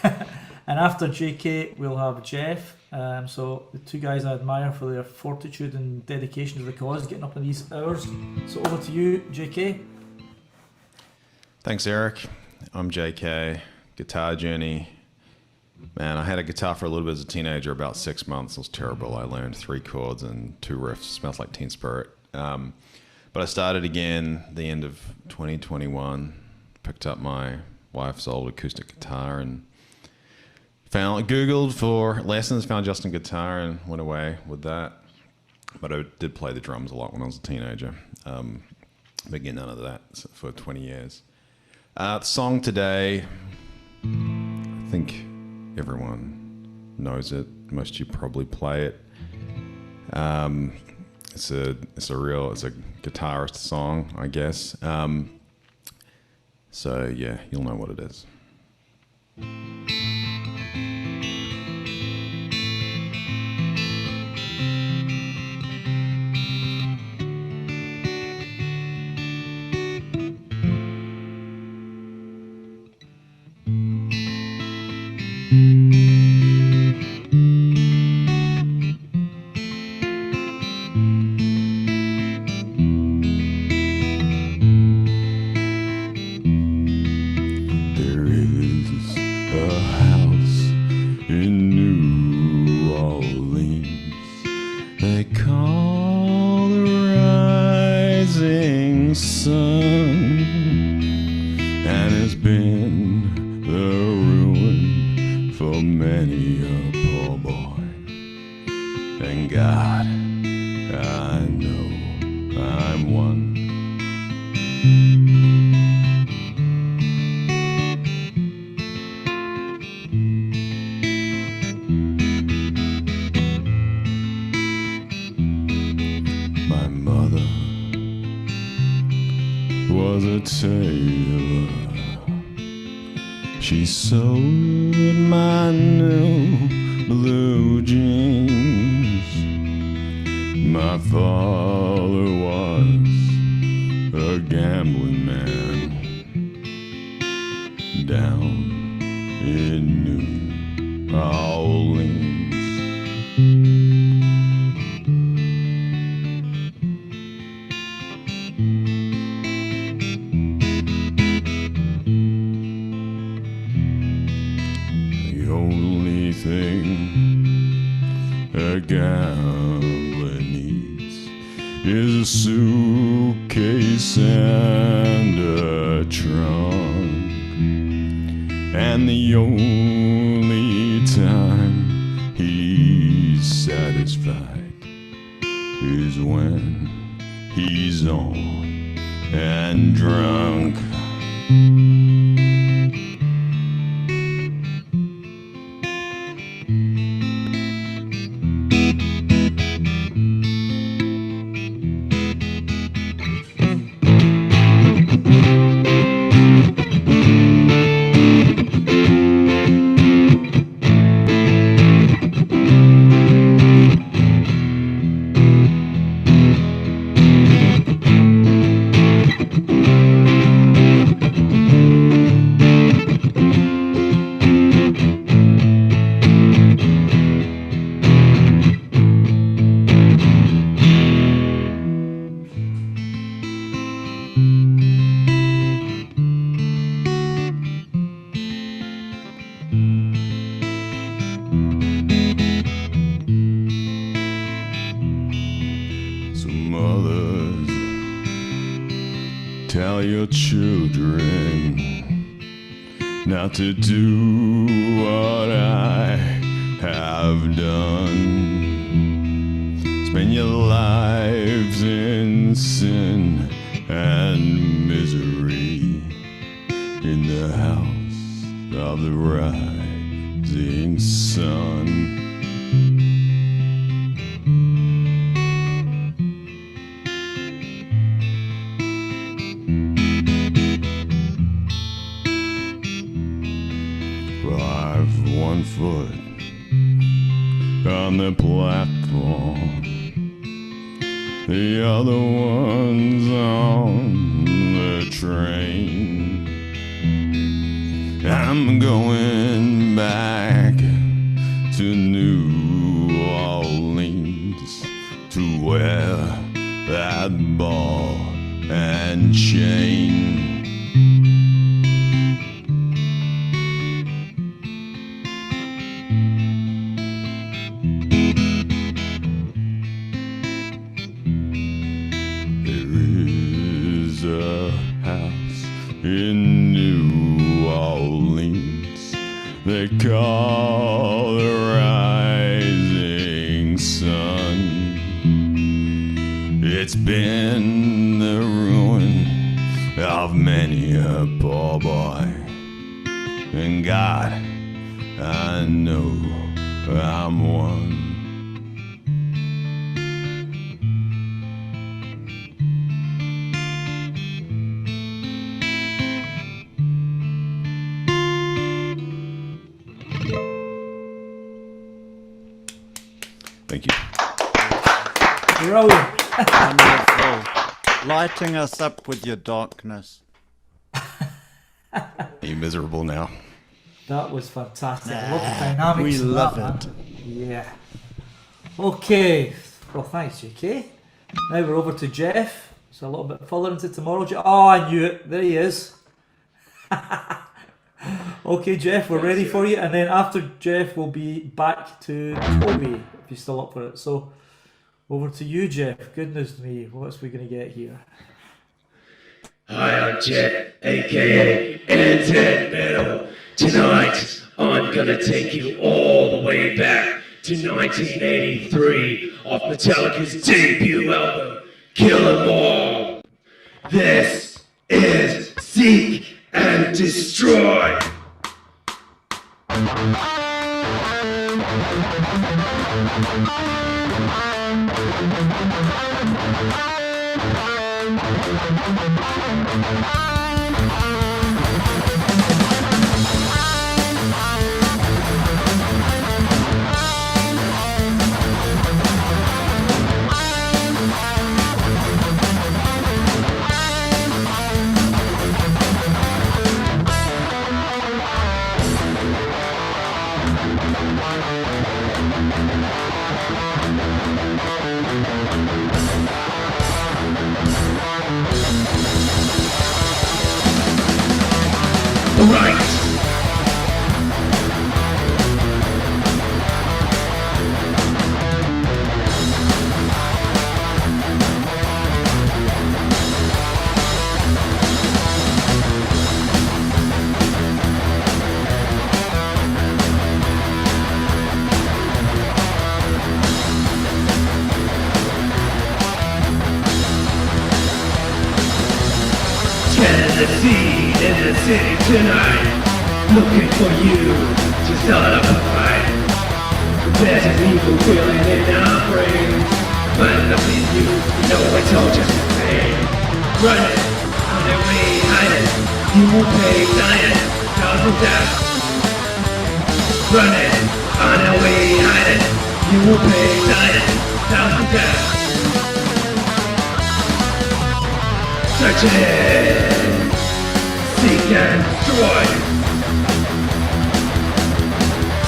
And after JK, we'll have Jeff. So the two guys I admire for their fortitude and dedication to the cause, getting up in these hours. So over to you, JK. Thanks, Eric. I'm JK. Guitar journey. Man, I had a guitar for a little bit as a teenager, about 6 months. It was terrible. I learned 3 chords and 2 riffs. Smells like Teen Spirit. But I started again the end of 2021, picked up my wife's old acoustic guitar and Googled for lessons, found JustinGuitar and went away with that. But I did play the drums a lot when I was a teenager. But again, none of that for 20 years. The song today, I think everyone knows it. Most of you probably play it. It's a guitarist song, I guess. So yeah, you'll know what it is. She sewed my new blue jeans. My father was a gambling man down in New Orleans. Gambler needs is a suitcase and a trunk, and the only time he's satisfied is when he's on and drunk. Tell your children not to do what I have done. Spend your lives in sin and misery in the house of the rising sun. Foot on the platform, the other one's on the train. I'm going back to New Orleans to wear that ball and chain. In call the rising sun. It's been the ruin of many a poor boy. And God, I know I'm one. Thank you. Brilliant. Wonderful. Lighting us up with your darkness. Are you miserable now? That was fantastic. I love the dynamics. We of love that, it. man. Yeah. Okay. Well, thanks, JK. Now we're over to Jeff. So a little bit further into tomorrow. Oh, I knew it. There he is. Okay, Jeff, we're ready for you. And then after Jeff, we'll be back to Toby, if you're still up for it. So over to you, Jeff. Goodness me, what's we going to get here? Hi, I'm Jet, aka Desperado. Tonight, I'm gonna take you all the way back to 1983 off Metallica's debut album, Kill 'Em All. This is Seek and Destroy. Right. Tennessee in the city tonight, looking for you to start up a fight. There's an evil feeling in our brains, but nothing new, no, it's all just a pain. Run it, on their way, hide it, you will pay dying, thousand deaths. Run it, on their way, hide it, you will pay dying, thousand deaths. Search it, seek and destroy.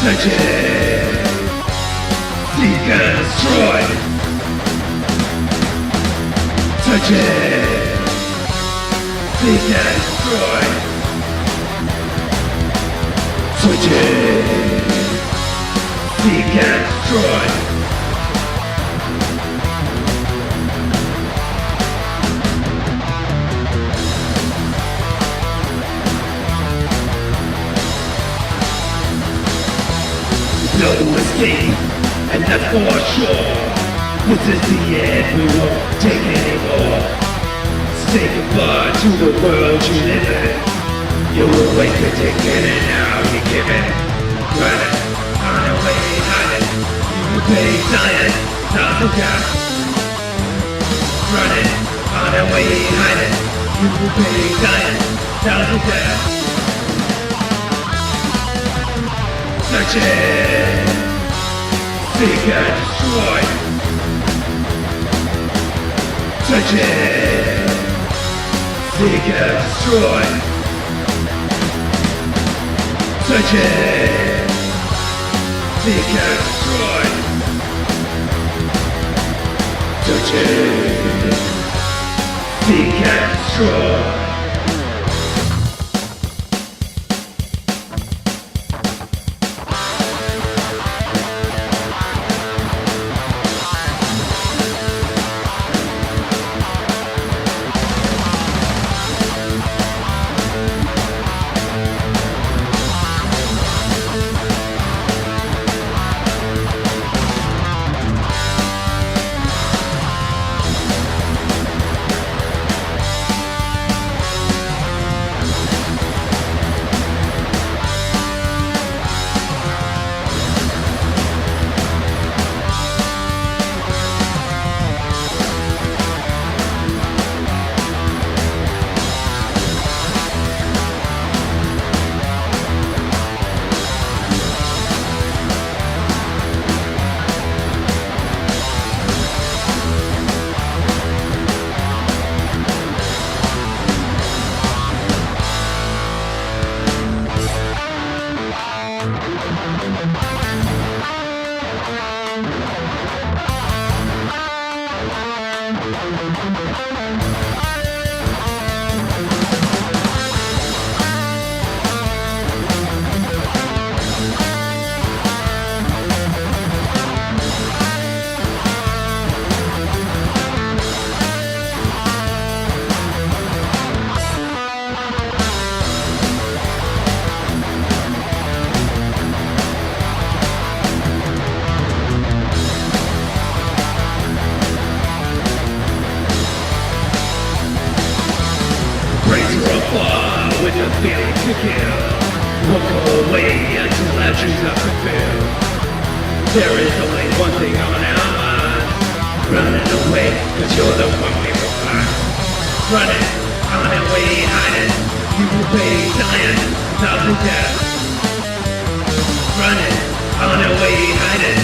Search it, seek and destroy. Search it, seek and destroy. Search it, seek and destroy. No escape, and that's for sure. This is the end, we won't take anymore. Say goodbye to the world you live in. You were wasted taking it, now you give it. Run it, on the way, hide it. You will pay dying, thousand deaths. Run it, on the way, hide it. You will pay dying, thousand deaths. Search it, seek and destroy. Search it, seek and destroy. Search it, seek and destroy. Search it, seek and destroy. trees are fulfilled. There is only one thing on our minds. Running away, cause you're the one we will find. Running, on our way, hiding. You will pay dying, thousand deaths. Running, on our way, hiding.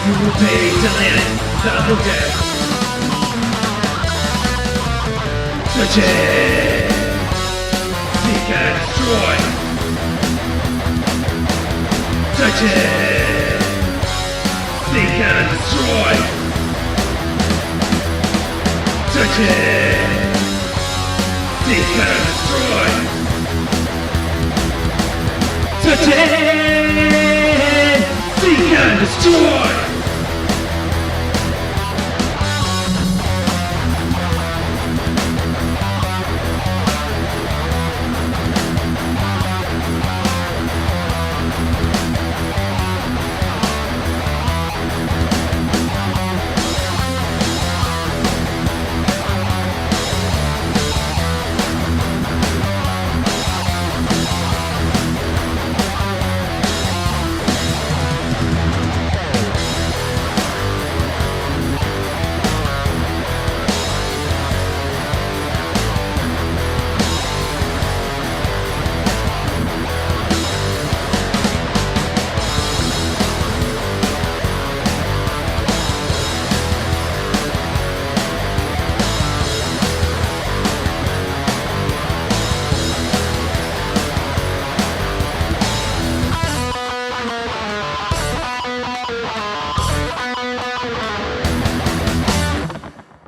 You will pay dying, thousand deaths. Searching, seek and destroy. Searching, seek and destroy. Searching, seek and destroy. Searching, seek and destroy.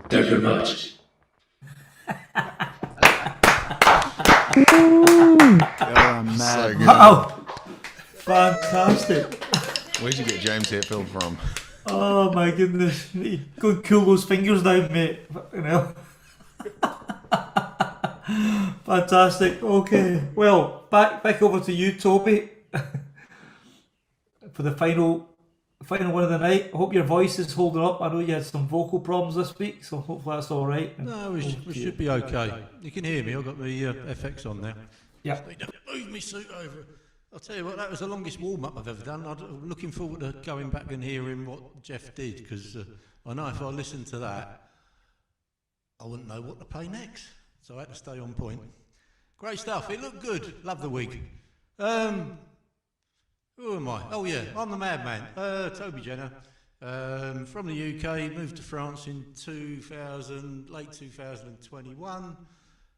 Thank you very much. So good. Wow, fantastic. Where'd you get James Hetfield from? Oh my goodness me. Go and cool those fingers down, mate. You know. Fantastic. Okay. Well, back over to you, Toby. For the final one of the night. I hope your voice is holding up. I know you had some vocal problems this week, so hopefully that's all right. No, we should be okay. You can hear me. I've got the FX on now. Yeah. Move me suit over. I'll tell you what, that was the longest warm-up I've ever done. I'm looking forward to going back and hearing what Jeff did, because I know if I listened to that, I wouldn't know what to play next. So I had to stay on point. Great stuff. It looked good. Love the wig. Who am I? Oh yeah, I'm the madman. Toby Jenner. From the UK, moved to France in late 2021.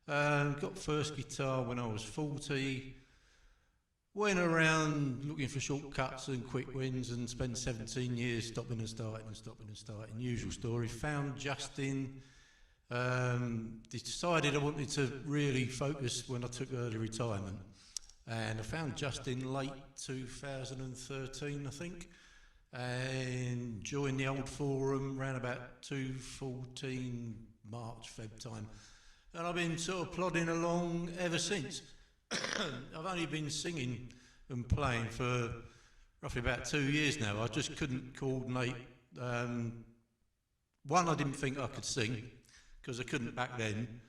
Got first guitar when I was 40. Went around looking for shortcuts and quick wins and spent 17 years stopping and starting. Usual story. Found Justin. Decided I wanted to really focus when I took early retirement. And I found Justin late 2013, I think, and joined the old forum around about 2014, March, Feb time. And I've been sort of plodding along ever since. I've only been singing and playing for roughly about 2 years now. I just couldn't coordinate. One, I didn't think I could sing, because I couldn't back then.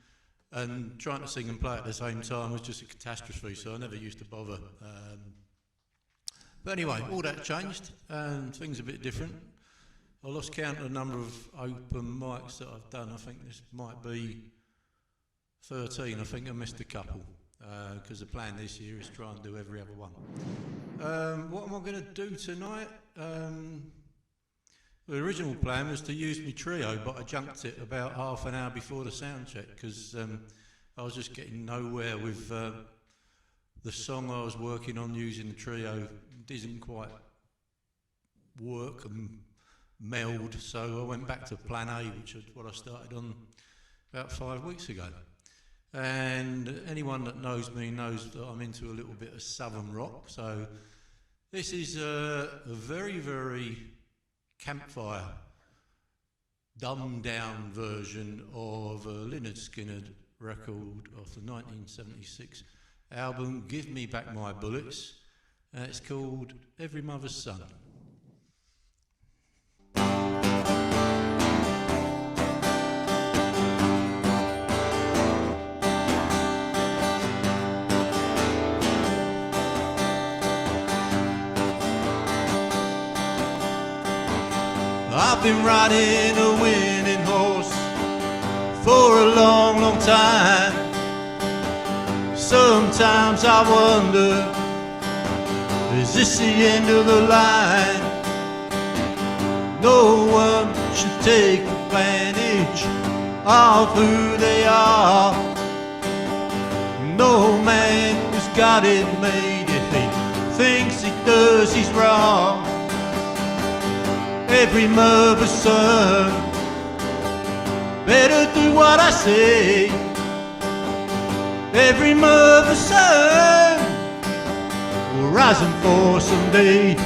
And trying to sing and play at the same time was just a catastrophe, so I never used to bother. But anyway, all that changed, and things are a bit different. I lost count of the number of open mics that I've done. I think this might be 13. I think I missed a couple, because the plan this year is to try and do every other one. What am I going to do tonight? The original plan was to use my trio, but I jumped it about half an hour before the sound check, because I was just getting nowhere with the song I was working on using the trio. Didn't quite work and meld, so I went back to plan A, which is what I started on about 5 weeks ago. And anyone that knows me knows that I'm into a little bit of southern rock, so this is a very, very campfire, dumbed down version of a Lynyrd Skynyrd record of the 1976 album Give Me Back My Bullets. It's called Every Mother's Son. I've been riding a winning horse for a long, long time. Sometimes I wonder, is this the end of the line? No one should take advantage of who they are. No man who's got it made, if he thinks he does, he's wrong. Every mother's son better do what I say. Every mother's son will rise and fall someday.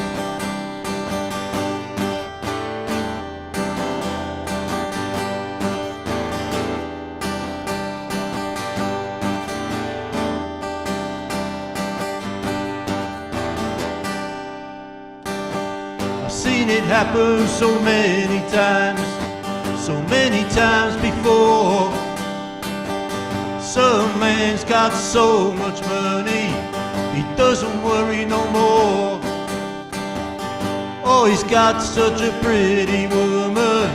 Seen it happen so many times before. Some man's got so much money, he doesn't worry no more. Oh, he's got such a pretty woman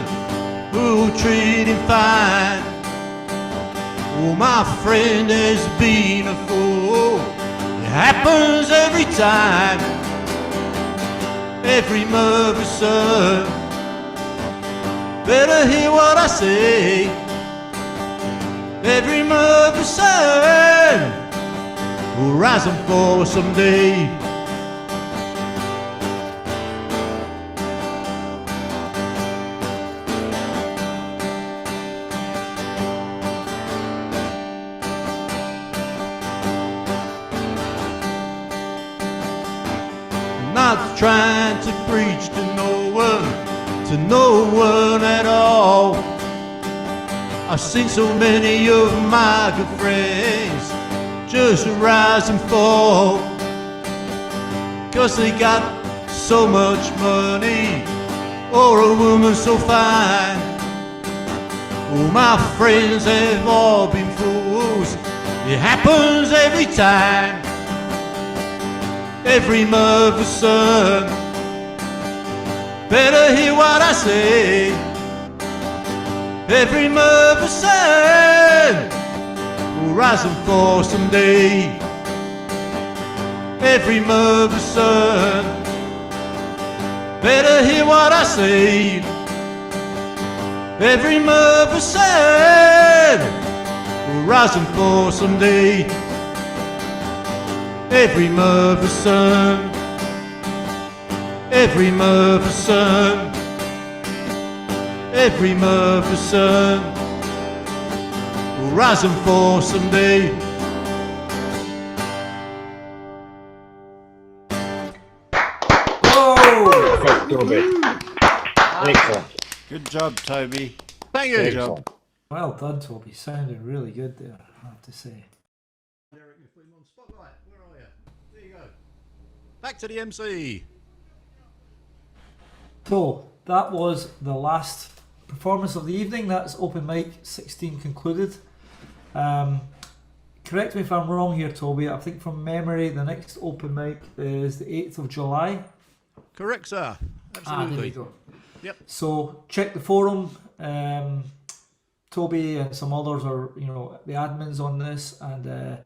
who'll treat him fine. Oh, my friend has been a fool, it happens every time. Every mother's son better hear what I say. Every mother's son will rise and fall someday. Not trying to preach to no one at all. I've seen so many of my good friends just rise and fall, 'cause they got so much money or a woman so fine. Oh, my friends have all been fools, it happens every time. Every mother's son better hear what I say. Every mother's son will rise and fall someday. Every mother's son better hear what I say. Every mother's son will rise and fall someday. Every mother's son, every mother's son, every mother's son will rise and fall someday. Whoa! Toby. Excellent. Good job, Toby. Thank you. Good job. Well done, Toby. Sounded really good there, I have to say. Spotlight, where are you? There you go. Back to the MC. So that was the last performance of the evening. That's open mic 16 concluded. Correct me if I'm wrong here, Toby. I think from memory the next open mic is the 8th of July. Correct, sir. Absolutely. There you go. Yep. So check the forum. Toby and some others are, the admins on this, and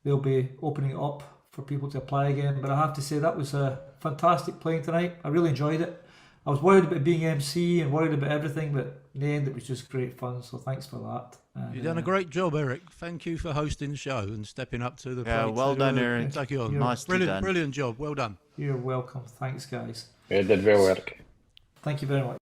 they'll be opening it up for people to apply again. But I have to say that was a fantastic playing tonight. I really enjoyed it. I was worried about being MC and worried about everything, but in the end it was just great fun. So thanks for that. And, You've done a great job, Eric. Thank you for hosting the show and stepping up to the Yeah, plate well done, Eric. Take it on. Nicely done. Brilliant job. Well done. You're welcome. Thanks, guys. You did well, Eric. Thank you very much.